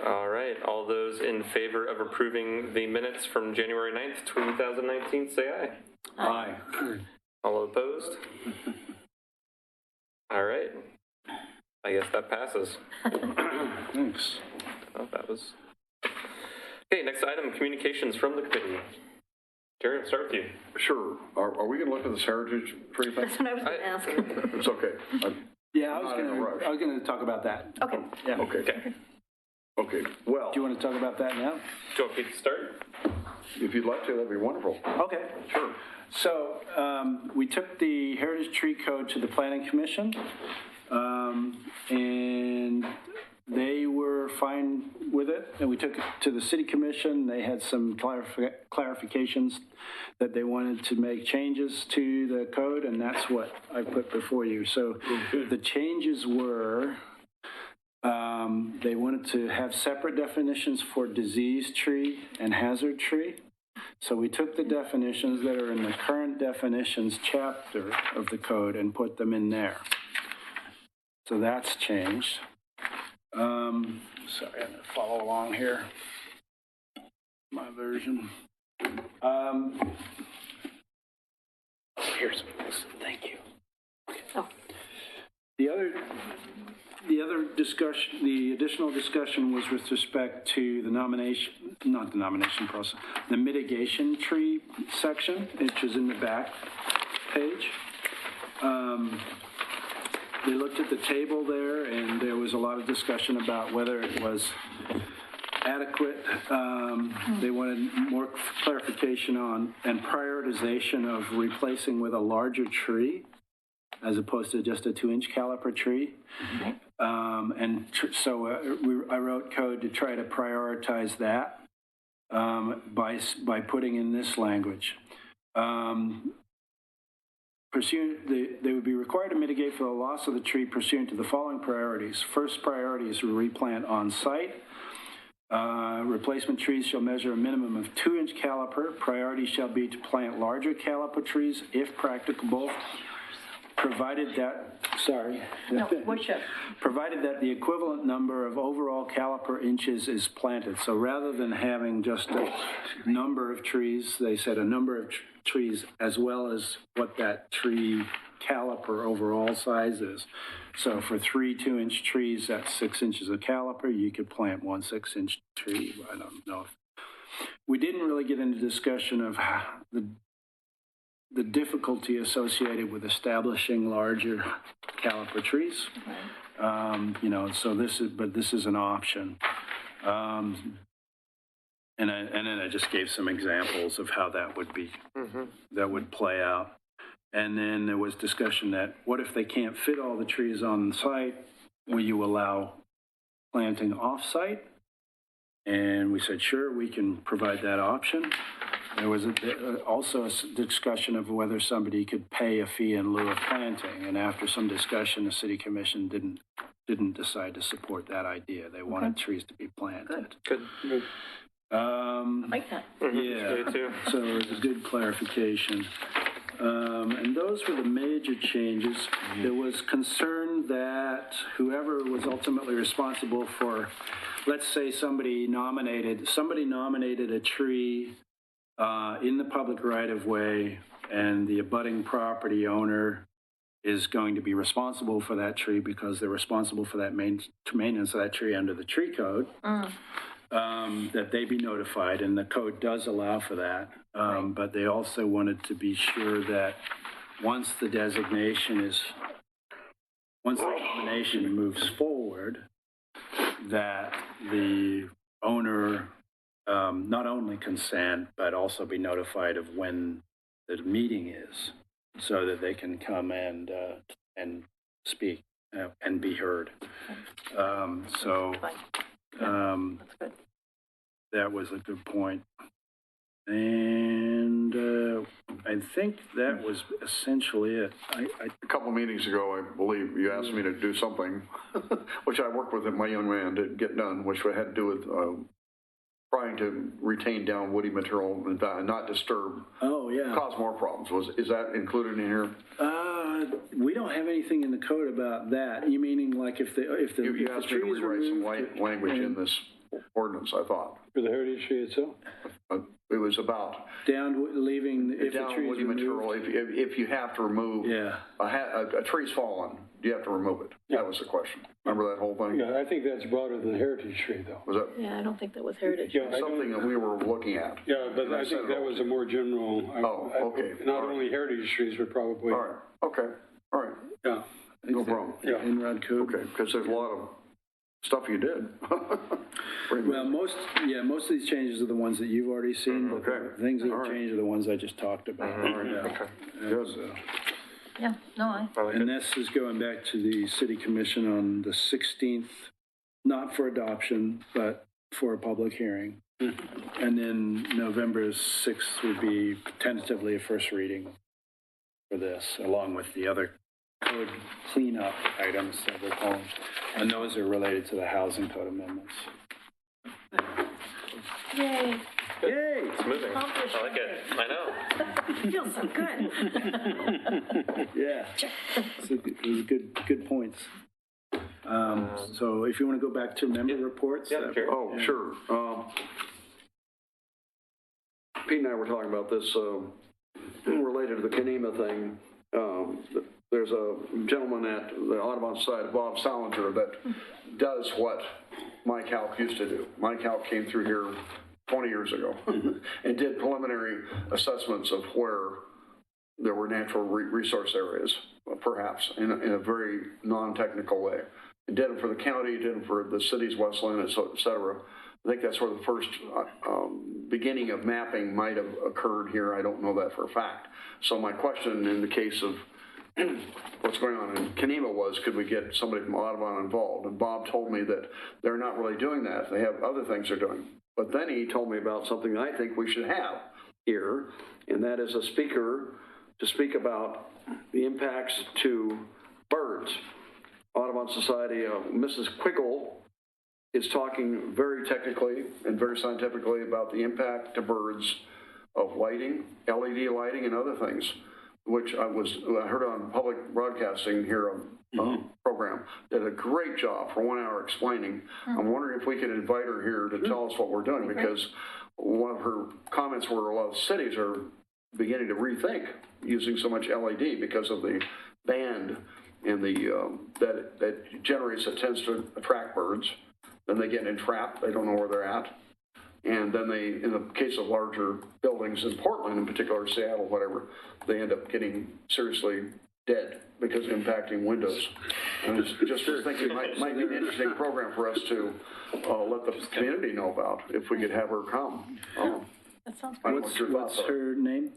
All right, all those in favor of approving the minutes from January 9th, 2019, say aye. Aye. All opposed? All right. I guess that passes. Thanks. Oh, that was... Okay, next item, communications from the committee. Jerry, I'll start with you. Sure. Are we going to look at this heritage tree thing? That's what I was going to ask. It's okay. Yeah, I was going to talk about that. Okay. Yeah. Okay. Well, Do you want to talk about that now? Do you want me to start? if you'd like to, that'd be wonderful. Okay, sure. So we took the Heritage Tree Code to the Planning Commission, and they were fine with it. And we took it to the City Commission. They had some clarifications that they wanted to make changes to the code, and that's what I put before you. So the changes were, they wanted to have separate definitions for diseased tree and hazard tree. So we took the definitions that are in the current definitions chapter of the code and put them in there. So that's changed. Sorry, I'm going to follow along here. My version. Here's this. Thank you. Oh. The other discussion, the additional discussion was with respect to the not the nomination process, the mitigation tree section, which is in the back page. They looked at the table there, and there was a lot of discussion about whether it was adequate. They wanted more clarification on and prioritization of replacing with a larger tree as opposed to just a 2-inch caliper tree. So I wrote code to try to prioritize that by putting in this language. They would be required to mitigate for the loss of the tree pursuant to the following priorities. First priority is to replant on site. Replacement trees shall measure a minimum of 2-inch caliper. Priority shall be to plant larger caliper trees if practicable, provided that, provided that the equivalent number of overall caliper inches is planted. So rather than having just a number of trees, they said a number of trees as well as what that tree caliper overall size is. So for 3 2-inch trees, that's 6 inches of caliper. You could plant 1 6-inch tree. I don't know. We didn't really get into discussion of the difficulty associated with establishing larger caliper trees. So this is an option. And then I just gave some examples of how that would be, that would play out. And then there was discussion that what if they can't fit all the trees on the site? Will you allow planting off-site? And we said, sure, we can provide that option. There was also a discussion of whether somebody could pay a fee in lieu of planting. And after some discussion, the City Commission didn't decide to support that idea. They wanted trees to be planted. Good. I like that. Yeah, too. so it was a good clarification. And those were the major changes. There was concern that whoever was ultimately responsible for, let's say somebody nominated a tree in the public right-of-way, and the abutting property owner is going to be responsible for that tree because they're responsible for that maintenance of that tree under the tree code. That they be notified, and the code does allow for that. But they also wanted to be sure that once the nomination moves forward, that the owner not only consent, but also be notified of when the meeting is, so that they can come and speak and be heard. So That's good. that was a good point. And I think that was essentially it. A couple of meetings ago, I believe, you asked me to do something, which I worked with my young man to get done, which had to do with trying to retain down woody material and not disturb, cause more problems. Is that included in here? We don't have anything in the code about that. You meaning like if the You asked me to trees rewrite some removed language in this ordinance, I thought. For the heritage tree itself? It was about leaving if the down trees woody material. removed. If you have to remove, a tree's fallen, do you have to remove it? That was the question. Remember that whole thing? Yeah, I think that's broader than heritage tree, though. Was that Yeah, I don't think that was heritage. Yeah, I something that we were looking at? Yeah, but I think that was a more general. Okay. Not only heritage trees, but probably. All right, okay, all right, Yeah. no problem. Yeah. In-rod code. Okay, because there's a lot of stuff you did. Well, most of these changes are the ones that you've already seen, but Okay. the things that All have right. changed are the ones I just talked about. Okay, good. Yeah, no, And this is going back to the city commission on the 16th, not for adoption, but for a public hearing. And then November 6th would be tentatively a first reading for this, along with the other code cleanup items that we're calling. And those are related to the housing code amendments. Yay. Yay! It's moving. I like it. I know. It feels so good. Yeah. So it was good points. So if you want to go back to member reports. Yeah, sure. Oh, sure. Pete and I were talking about this related to the Kenema thing. There's a gentleman at the Audubon Society, Bob Salinger, that does what Mike Halk used to do. Mike Halk came through here 20 years ago and did preliminary assessments of where there were natural resource areas, perhaps, in a very non-technical way. He did them for the county, did them for the cities, Westland, et cetera. I think that's where the first beginning of mapping might have occurred here. I don't know that for a fact. So my question in the case of what's going on in Kenema was, could we get somebody from Audubon involved? And Bob told me that they're not really doing that. They have other things they're doing. But then he told me about something that I think we should have here, and that is a speaker to speak about the impacts to birds. Audubon Society, Mrs. Quiggle is talking very technically and very scientifically about the impact to birds of lighting, LED lighting, and other things, which I heard on public broadcasting here program, did a great job for 1 hour explaining. I'm wondering if we could invite her here to tell us what we're doing, because one of her comments were a lot of cities are beginning to rethink using so much LED because of the band and the that generates, that tends to attract birds. Then they get entrapped, they don't know where they're at. And then they, in the case of larger buildings in Portland in particular, Seattle, whatever, they end up getting seriously dead because of impacting windows. And just was thinking it might be an interesting program for us to let the community know about, if we could have her come. That sounds I great. don't know what your thoughts What's are. her name?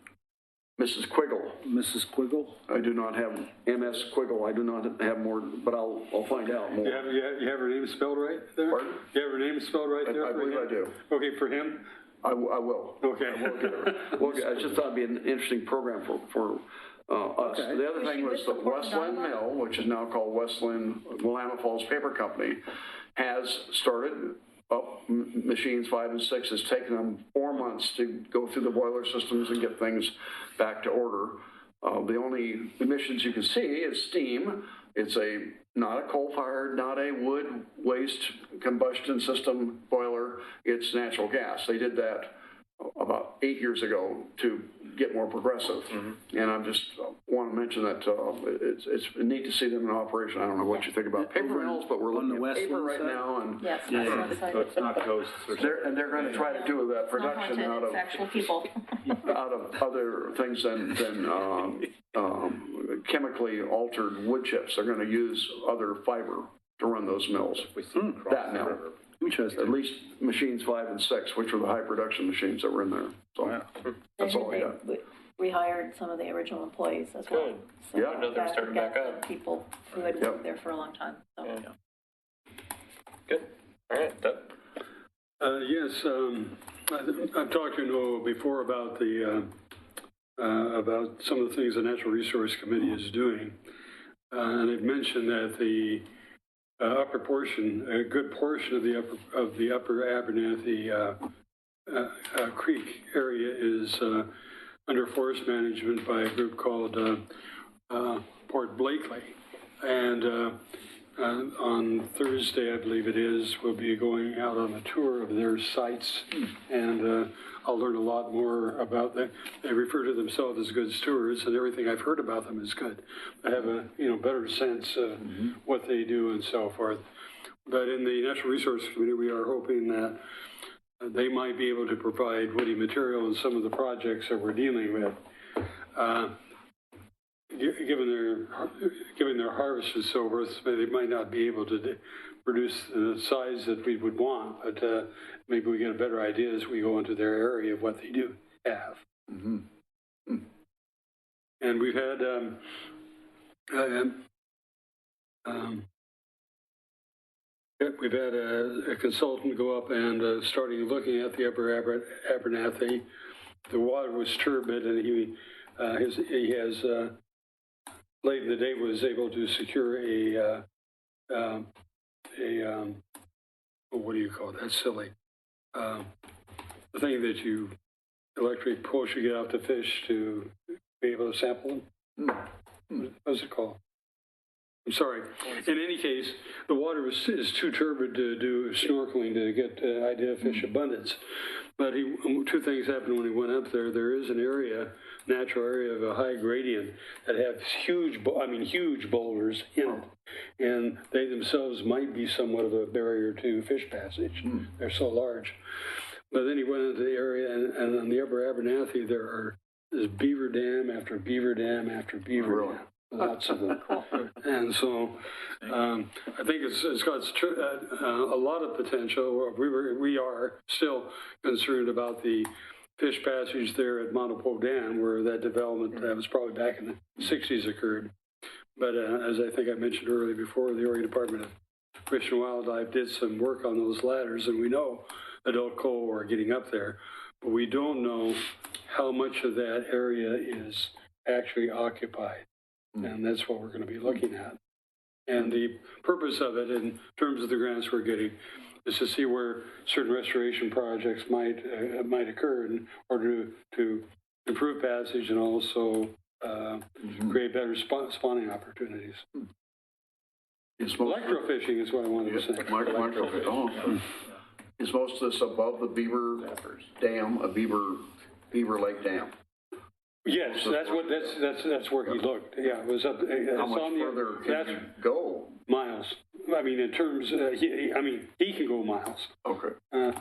Mrs. Quiggle. Mrs. Quiggle? I do not have MS Quiggle. I do not have more, but I'll find out more. You have her name spelled right there? Pardon? You have her name spelled right there? I for believe him? I do. Okay, for him? I will. Okay. I will get her. I just thought it'd be an interesting program for us. Okay. The other thing was the Westland Mill, which is now called Westland Willamette Falls Paper Company, has started up machines 5 and 6. It's taken them 4 months to go through the boiler systems and get things back to order. The only emissions you can see is steam. It's not a coal-fired, not a wood waste combustion system boiler. It's natural gas. They did that about 8 years ago to get more progressive. And I just want to mention that it's neat to see them in operation. I don't know what you think about paper mills, but we're On the looking at paper Westland right side? now. And Yes. So it's not ghosts or something. they're going to try to do that production out It's actual people. of other things than chemically altered wood chips. They're going to use other fiber to run those mills. That mill. Interesting. At least machines 5 and 6, which were the high production machines that were in there. So that's all I got. rehired some of the original employees as well. Good. So Yeah. I know they're starting back up. People who had worked there for a long time, so. Yeah. Good. All right, Doug. Yes, I've talked to Noah before about about some of the things the Natural Resource Committee is doing. And I've mentioned that the upper portion, a good portion of the upper Abernathy Creek area is under forest management by a group called Port Blakely. And on Thursday, I believe it is, we'll be going out on a tour of their sites, and I'll learn a lot more about them. They refer to themselves as good stewards, and everything I've heard about them is good. I have a better sense of what they do and so forth. But in the Natural Resource Committee, we are hoping that they might be able to provide woody material in some of the projects that we're dealing with. Given their harvest and so forth, they might not be able to produce the size that we would want, but maybe we get a better idea as we go into their area of what they do have. And we've had we've had a consultant go up and starting looking at the upper Abernathy. The water was turbid, and he has late in the day was able to secure a what do you call it? That's silly. The thing that you electric push you get out the fish to be able to sample them. What's it called? I'm sorry. In any case, the water is too turbid to do snorkeling to get idea of fish abundance. But two things happened when he went up there. There is an area, natural area of a high gradient that have huge boulders in it. And they themselves might be somewhat of a barrier to fish passage. They're so large. But then he went into the area, and on the upper Abernathy, there's beaver dam after beaver dam after beaver dam. Lots of them. And so I think it's got a lot of potential. We are still concerned about the fish passage there at Monopoe Dam, where that development that was probably back in the 60s occurred. But as I think I mentioned earlier before, the Oregon Department of Fish and Wildlife did some work on those ladders, and we know adult coal are getting up there, but we don't know how much of that area is actually occupied. And that's what we're going to be looking at. And the purpose of it, in terms of the grants we're getting, is to see where certain restoration projects might occur in order to improve passage and also create better spawning opportunities. Electrofishing is what I wanted to say. Microfishing. Is most of this above the Beaver Dam, a Beaver Lake Dam? Yes, that's where he looked. Yeah, it was up. How much further can you go? Miles. I mean, in terms, he can go miles. Okay. I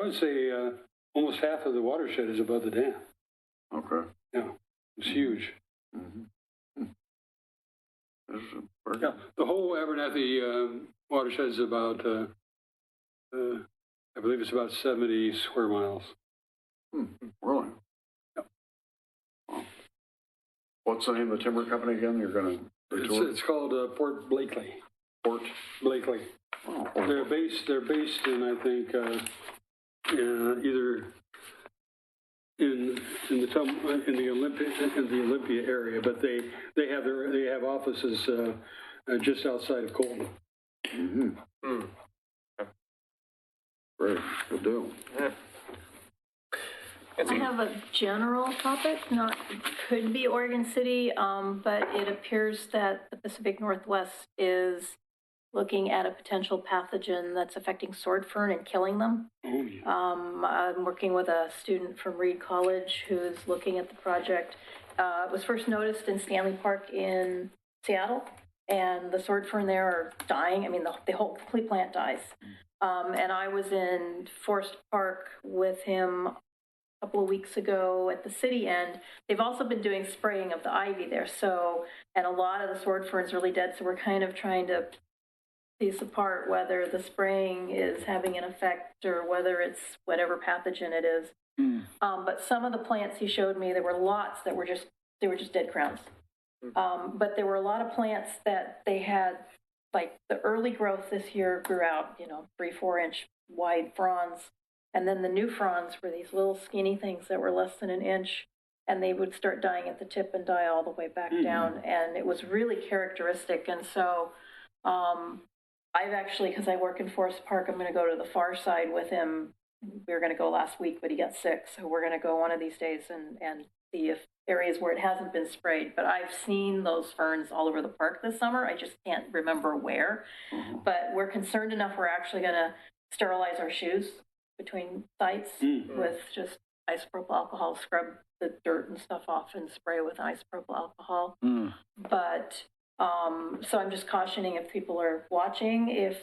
would say almost half of the watershed is above the dam. Okay. Yeah, it's huge. Yeah, the whole Abernathy watershed is about, I believe it's about 70 square miles. Really? Yep. Wow. What's the name of the timber company again? You're going to? It's called Port Blakely. Port Blakely. Oh, They're based in I think either in the Olympia area, but they have offices just outside of Colton. Great, good deal. Yeah. I have a general topic, could be Oregon City, but it appears that the Pacific Northwest is looking at a potential pathogen that's affecting sword fern and killing them. Oh, yeah. I'm working with a student from Reed College who's looking at the project. It was first noticed in Stanley Park in Seattle, and the sword fern there are dying. I mean, the whole complete plant dies. And I was in Forest Park with him a couple of weeks ago at the city end. They've also been doing spraying of the ivy there. And a lot of the sword fern's really dead. So we're kind of trying to piece apart whether the spraying is having an effect or whether it's whatever pathogen it is. But some of the plants he showed me, there were lots that were just dead crowns. But there were a lot of plants that they had, like the early growth this year grew out, 3-4 inch wide fronds. And then the new fronds were these little skinny things that were less than an inch, and they would start dying at the tip and die all the way back down. And it was really characteristic. And so I've actually, because I work in Forest Park, I'm going to go to the far side with him. We were going to go last week, but he got sick. So we're going to go one of these days and see if areas where it hasn't been sprayed. But I've seen those ferns all over the park this summer. I just can't remember where. But we're concerned enough we're actually going to sterilize our shoes between sites with just isopropyl alcohol, scrub the dirt and stuff off and spray with isopropyl alcohol. But so I'm just cautioning if people are watching, if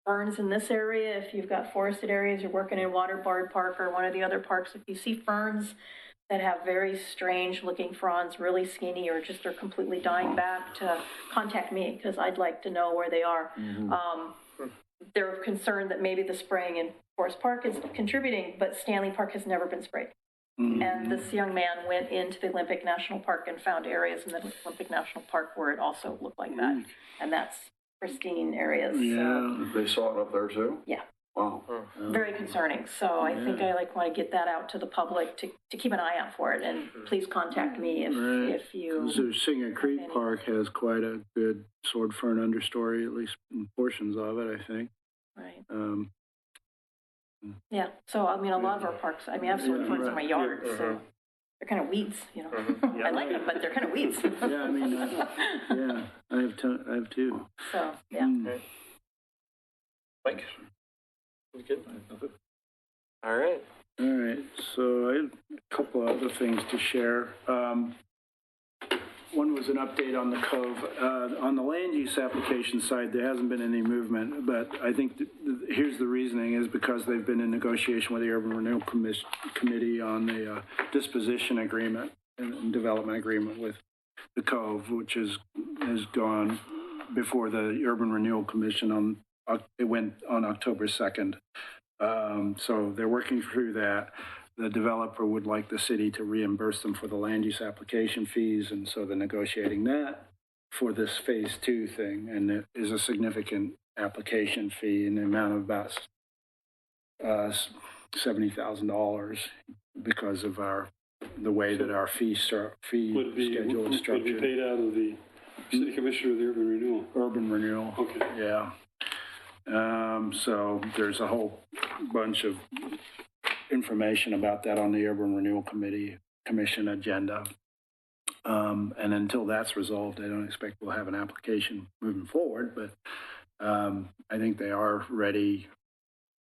ferns in this area, if you've got forested areas, you're working in Waterboard Park or one of the other parks, if you see ferns that have very strange looking fronds, really skinny, or just are completely dying back, to contact me, because I'd like to know where they are. They're concerned that maybe the spraying in Forest Park is contributing, but Stanley Park has never been sprayed. And this young man went into the Olympic National Park and found areas in the Olympic National Park where it also looked like that. And that's pristine areas. Yeah, they saw it up there too? Yeah. Wow. Very concerning. So I think I want to get that out to the public to keep an eye out for it. And please contact me if you... So Singer Creek Park has quite a good sword fern understory, at least portions of it, I think. Right. Yeah. So, I mean, a lot of our parks, I have sword ferns in my yard, so they're kind of weeds, I like them, but they're kind of weeds. Yeah, I mean, I have two. So, yeah. Mike? Good. All right. All right. So I have a couple other things to share. One was an update on the Cove. On the land use application side, there hasn't been any movement, but I think here's the reasoning is because they've been in negotiation with the Urban Renewal Committee on the disposition agreement and development agreement with the Cove, which has gone before the Urban Renewal Commission it went on October 2nd. So they're working through that. The developer would like the city to reimburse them for the land use application fees, and so they're negotiating that for this phase 2 thing, and it is a significant application fee in the amount of about $70,000 because of the way that our fee schedule is structured. Would be paid out of the city commissioner of the urban renewal? Urban renewal. Okay. Yeah. So there's a whole bunch of information about that on the Urban Renewal Commission agenda. And until that's resolved, I don't expect we'll have an application moving forward, but I think they are ready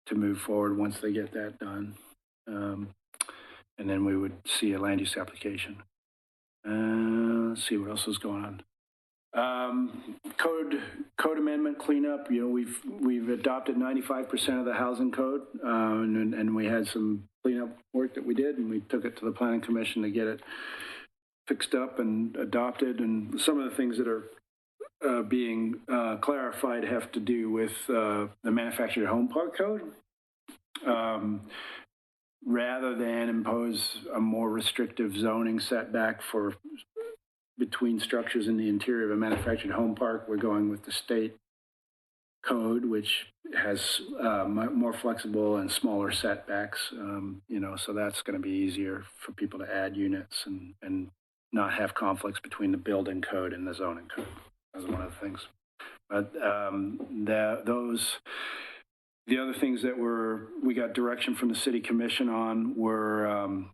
to move forward once they get that done. And then we would see a land use application. Let's see what else is going on. Code amendment cleanup. We've adopted 95% of the housing code, and we had some cleanup work that we did, and we took it to the Planning Commission to get it fixed up and adopted. And some of the things that are being clarified have to do with the manufactured home park code. Rather than impose a more restrictive zoning setback for between structures in the interior of a manufactured home park, we're going with the state code, which has more flexible and smaller setbacks. So that's going to be easier for people to add units and not have conflicts between the building code and the zoning code. That's one of the things. But the other things that we got direction from the city commission on were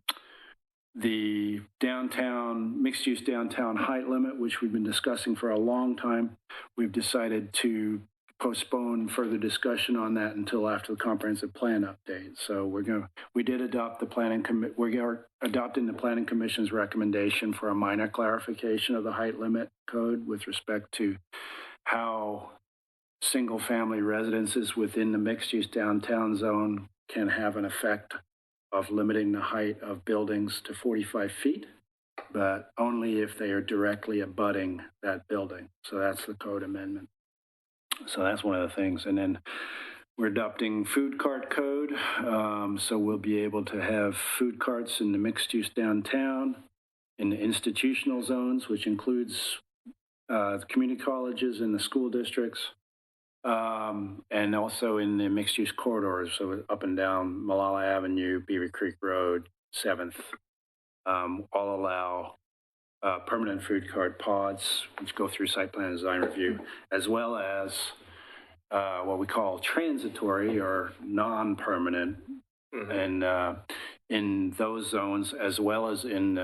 the mixed-use downtown height limit, which we've been discussing for a long time. We've decided to postpone further discussion on that until after the comprehensive plan update. So we did adopt we're adopting the Planning Commission's recommendation for a minor clarification of the height limit code with respect to how single-family residences within the mixed-use downtown zone can have an effect of limiting the height of buildings to 45 feet, but only if they are directly abutting that building. So that's the code amendment. So that's one of the things. And then We're adopting food cart code, so we'll be able to have food carts in the mixed use downtown, in the institutional zones, which includes the community colleges and the school districts, and also in the mixed use corridors, so up and down Malala Avenue, Beaver Creek Road, 7th, all allow permanent food cart pods, which go through site plan design review, as well as what we call transitory or non-permanent, and in those zones, as well as in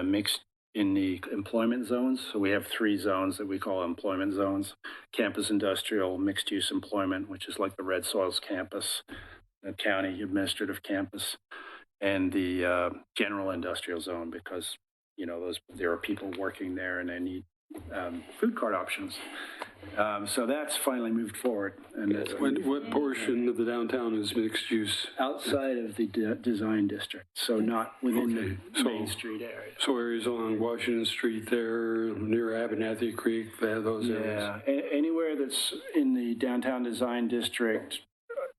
the employment zones. So we have 3 zones that we call employment zones: campus industrial, mixed use employment, which is like the Red Soils campus, the county administrative campus, and the general industrial zone, because there are people working there and they need food cart options. So that's finally moved forward. And What portion of the downtown is mixed use? outside of the design district, so not within the Main Street area. So areas along Washington Street there, near Abernathy Creek, those areas? Yeah, anywhere that's in the downtown design district,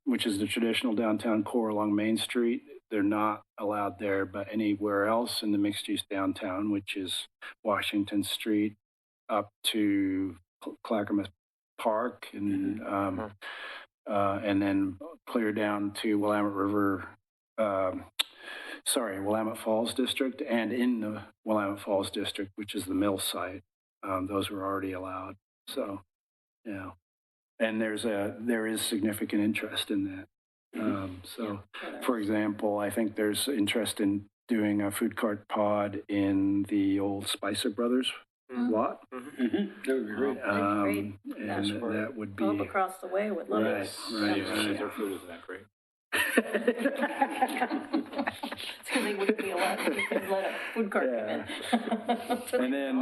which is the traditional downtown core along Main Street, they're not allowed there. But anywhere else in the mixed use downtown, which is Washington Street up to Clackamas Park, and then clear down to Willamette Falls District, and in the Willamette Falls District, which is the mill site, those were already allowed. So, yeah, and there is significant interest in that. So, for example, I think there's interest in doing a food cart pod in the old Spicer Brothers lot. That would be great. And that would be Up across the way with Lowe's. Right. Their food isn't that great. It's because they wouldn't be allowed to let a food cart come in. And then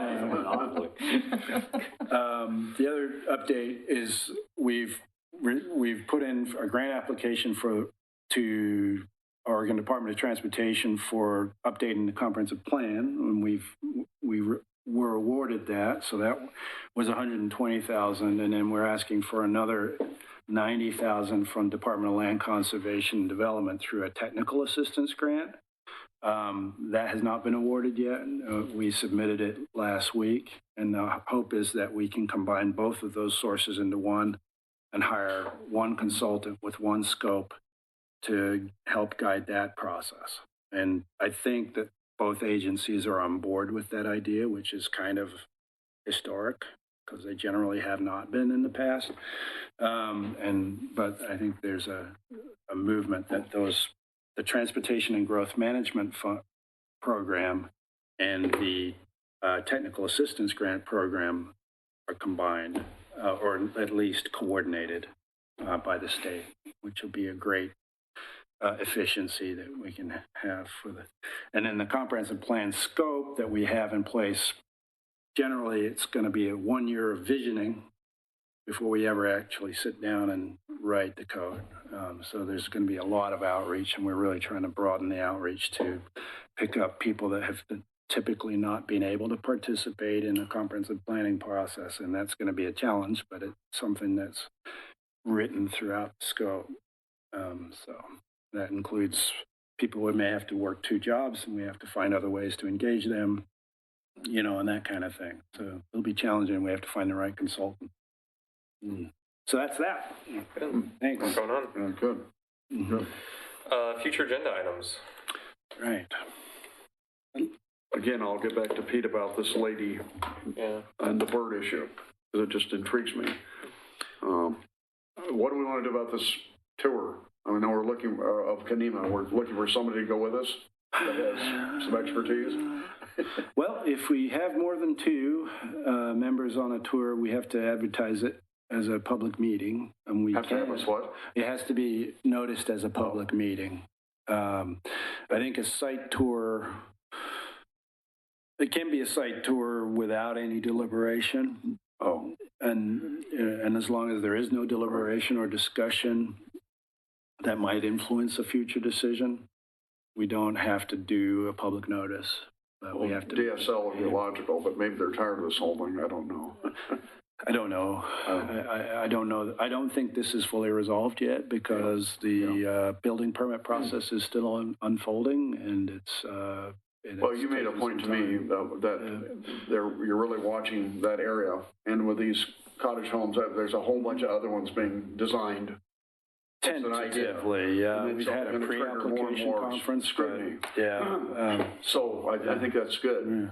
the other update is we've put in a grant application to Oregon Department of Transportation for updating the comprehensive plan, and we were awarded that, so that was $120,000, and then we're asking for another $90,000 from Department of Land Conservation and Development through a technical assistance grant. That has not been awarded yet. We submitted it last week, and the hope is that we can combine both of those sources into one and hire one consultant with one scope to help guide that process. And I think that both agencies are on board with that idea, which is kind of historic because they generally have not been in the past. But I think there's a movement that the Transportation and Growth Management Program and the Technical Assistance Grant Program are combined, or at least coordinated by the state, which will be a great efficiency that we can have and then the comprehensive plan scope that we have in place. Generally, it's going to be a 1 year of visioning before we ever actually sit down and write the code. So there's going to be a lot of outreach, and we're really trying to broaden the outreach to pick up people that have typically not been able to participate in the comprehensive planning process, and that's going to be a challenge, but it's something that's written throughout the scope. So that includes people who may have to work 2 jobs, and we have to find other ways to engage them, and that kind of thing. So it'll be challenging. We have to find the right consultant. So that's that. Thanks. What's going on? Good. Good. Future agenda items. Right. Again, I'll get back to Pete about this lady and the bird issue, because it just intrigues me. What do we want to do about this tour? I mean, we're looking of Kanima. We're looking for somebody to go with us that has some expertise. Well, if we have more than 2 members on a tour, we have to advertise it as a public meeting, and we have to have us what? It has to be noticed as a public meeting. I think a site tour. It can be a site tour without any deliberation. And as long as there is no deliberation or discussion that might influence a future decision, we don't have to do a public notice. But we have to. DSL would be logical, but maybe they're tired of this whole thing. I don't know. I don't know. I don't know. I don't think this is fully resolved yet because the building permit process is still unfolding, and it's. Well, you made a point to me that you're really watching that area, and with these cottage homes, there's a whole bunch of other ones being designed. Tentatively, yeah. We've had a pre-application conference. Scrutiny. Yeah. So I think that's good.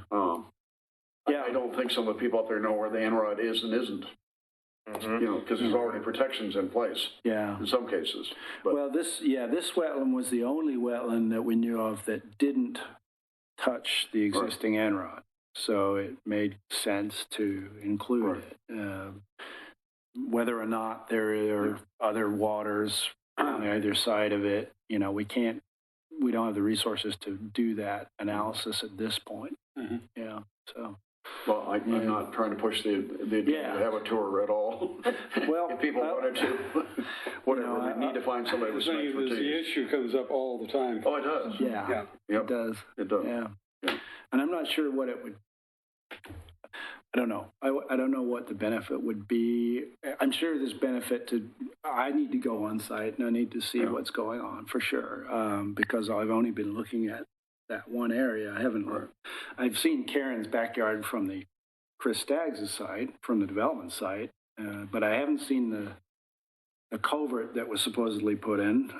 Yeah. I don't think some of the people out there know where the NROD is and isn't. You know, because there's already protections in place. Yeah. In some cases. But, Well, this wetland was the only wetland that we knew of that didn't touch the existing NROD. So it made sense to include it. Whether or not there are other waters on either side of it, you know, we don't have the resources to do that analysis at this point. Yeah, so. Well, I'm not trying to push the idea to have a tour at all. Well, if people wanted to, whatever, we need to find somebody with some expertise. The issue comes up all the time. Oh, it does. Yeah, Yep. it does. It does. Yeah. And I'm not sure what it would, I don't know. I don't know what the benefit would be. I'm sure there's benefit I need to go on site and I need to see what's going on for sure. Because I've only been looking at that one area. I've seen Karen's backyard from the Chris Staggs' side, from the development site, but I haven't seen the culvert that was supposedly put in.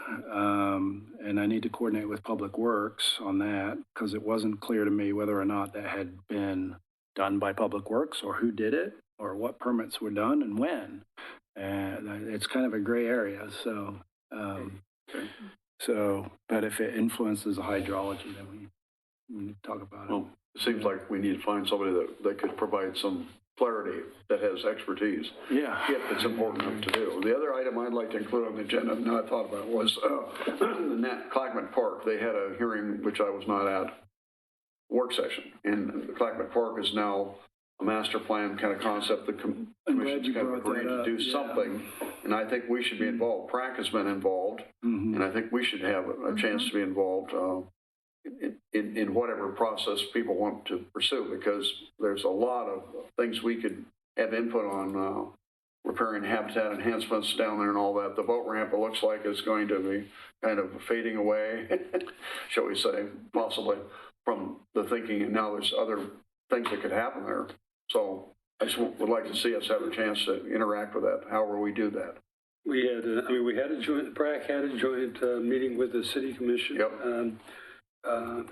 And I need to coordinate with Public Works on that because it wasn't clear to me whether or not that had been done by Public Works or who did it or what permits were done and when. It's kind of a gray area. But if it influences the hydrology, then we need to talk about it. Well, it seems like we need to find somebody that could provide some clarity, that has expertise. Yeah. If it's important enough to do. The other item I'd like to include on the agenda, now I thought about, was the Clackett Park. They had a hearing, which I was not at, work session. And the Clackett Park is now a master plan kind of concept. The commission's kind of agreed to do something. And I think we should be involved. PrAC has been involved. And I think we should have a chance to be involved in whatever process people want to pursue, because there's a lot of things we could have input on, repairing habitat enhancements down there and all that. The boat ramp, it looks like, is going to be kind of fading away, shall we say, possibly from the thinking. And now there's other things that could happen there. So I just would like to see us have a chance to interact with that, however we do that. PrAC had a joint meeting with the city commission. Yep.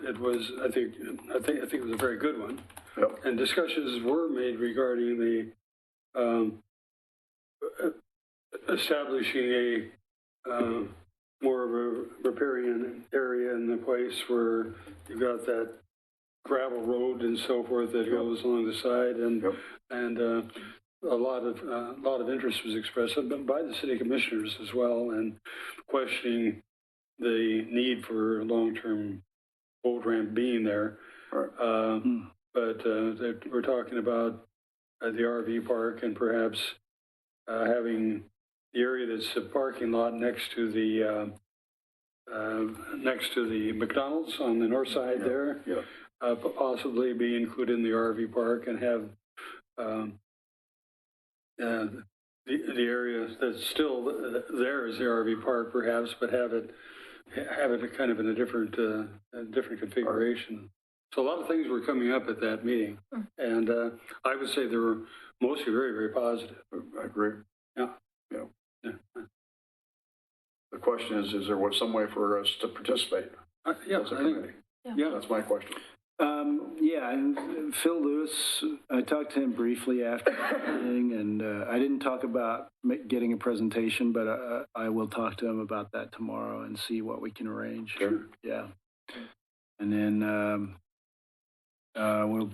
It was, I think it was a very good one. Yep. And discussions were made regarding the establishing a more of a riparian area in the place where you've got that gravel road and so forth that goes along the side, and a lot of interest was expressed by the city commissioners as well, and questioning the need for long-term boat ramp being there. But we're talking about the RV park and perhaps having the area that's a parking lot next to the McDonald's on the north side there. Possibly be included in the RV park and have the area that's still there is the RV park, perhaps, but have it kind of in a different configuration. So a lot of things were coming up at that meeting, and I would say they were mostly very, very positive. I agree. Yeah. The question is there some way for us to participate? As a committee? That's my question. And Phil Lewis, I talked to him briefly after the meeting, and I didn't talk about getting a presentation, but I will talk to him about that tomorrow and see what we can arrange. Sure. Yeah. And then we'll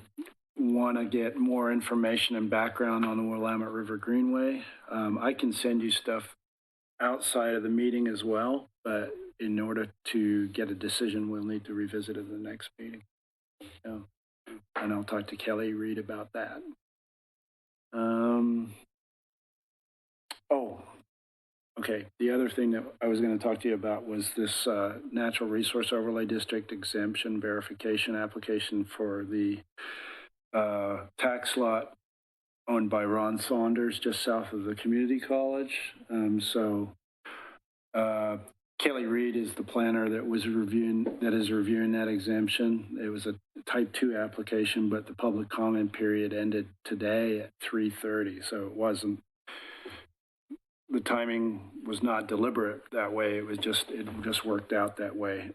want to get more information and background on the Willamette River Greenway. I can send you stuff outside of the meeting as well, but in order to get a decision, we'll need to revisit it at the next meeting. Yeah. And I'll talk to Kelly Reed about that. Okay. The other thing that I was going to talk to you about was this Natural Resource Overlay District exemption verification application for the tax lot owned by Ron Saunders, just south of the community college. Kelly Reed is the planner that is reviewing that exemption. It was a type 2 application, but the public comment period ended today at 3:30, so the timing was not deliberate that way. It just worked out that way.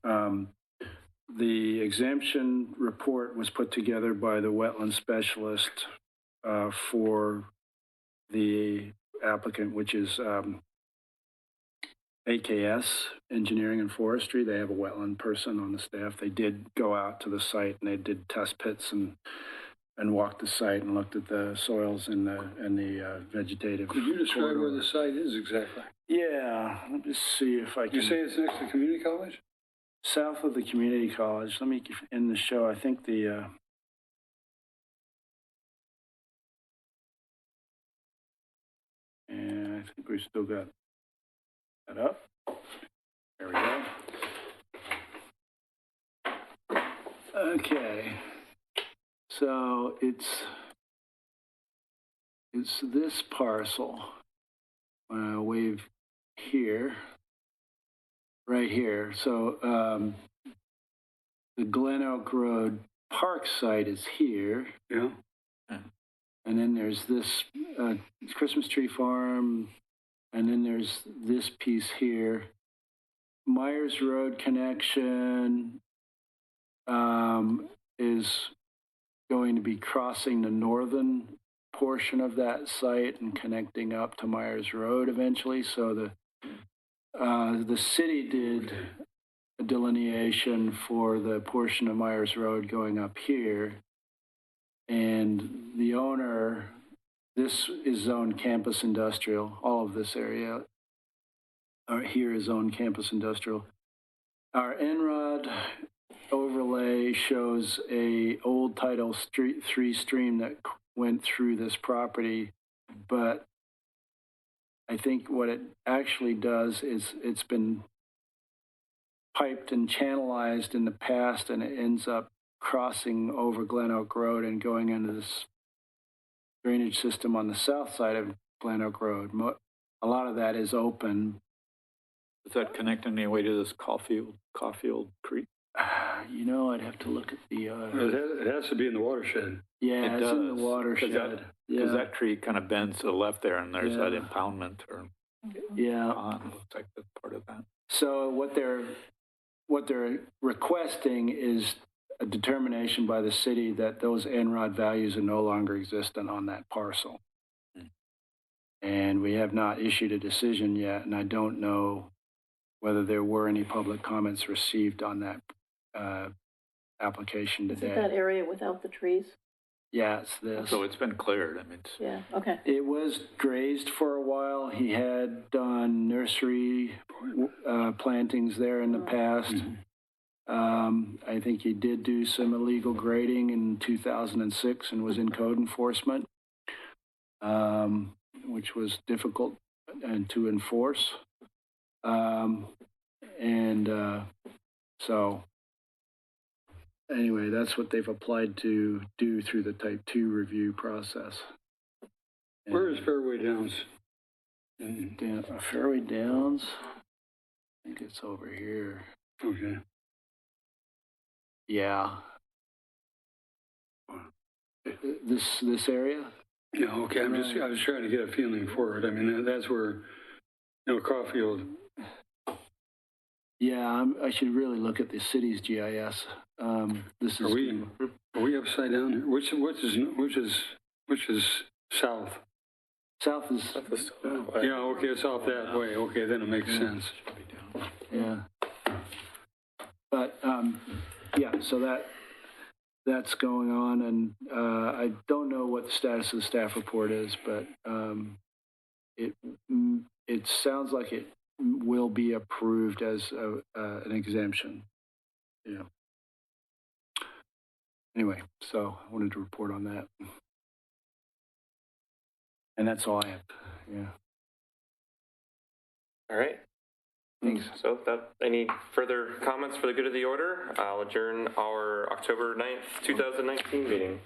The exemption report was put together by the wetland specialist for the applicant, which is AKS, Engineering and Forestry. They have a wetland person on the staff. They did go out to the site and they did test pits and walked the site and looked at the soils and the vegetative. Could you describe where the site is exactly? Yeah, let me see if I can. You say it's next to community college? South of the community college. Let me end the show. I think and I think we still got that up. There we go. Okay. So it's this parcel. Wave here, right here. So the Glen Oak Road Park site is here. Yeah. And then there's this Christmas Tree Farm, and then there's this piece here. Myers Road connection is going to be crossing the northern portion of that site and connecting up to Myers Road eventually. So the city did a delineation for the portion of Myers Road going up here. And the owner, this is zoned campus industrial. All of this area here is zoned campus industrial. Our NROD overlay shows a old Title III stream that went through this property, but I think what it actually does is it's been piped and channelized in the past, and it ends up crossing over Glen Oak Road and going into this drainage system on the south side of Glen Oak Road. A lot of that is open. Is that connecting any way to this Caulfield Creek? You know, I'd have to look at the... It has to be in the watershed. Yeah, it's in the watershed. Because that tree kind of bends to the left there, and there's that impoundment. Looks like that's part of that. So what they're requesting is a determination by the city that those NROD values are no longer existent on that parcel. And we have not issued a decision yet, and I don't know whether there were any public comments received on that application today. Is it that area without the trees? Yeah, it's this. So it's been cleared. I mean, yeah, okay. It was grazed for a while. He had done nursery plantings there in the past. I think he did do some illegal grading in 2006 and was in code enforcement, which was difficult to enforce. So anyway, that's what they've applied to do through the Type 2 review process. Where is Fairway Downs? Fairway Downs? I think it's over here. Okay. Yeah. This area? Yeah, okay. I was trying to get a feeling for it. I mean, that's where, Caulfield. Yeah, I should really look at the city's GIS. This is. Are we upside down here? Which is south? South is. Yeah. Okay, it's off that way. Okay, then it makes sense. Yeah. But so that's going on, and I don't know what the status of the staff report is, but it sounds like it will be approved as an exemption. Yeah. Anyway, so I wanted to report on that, and that's all I have. Yeah. All right. Thanks. So, any further comments for the good of the order? I'll adjourn our October 9th, 2019 meeting.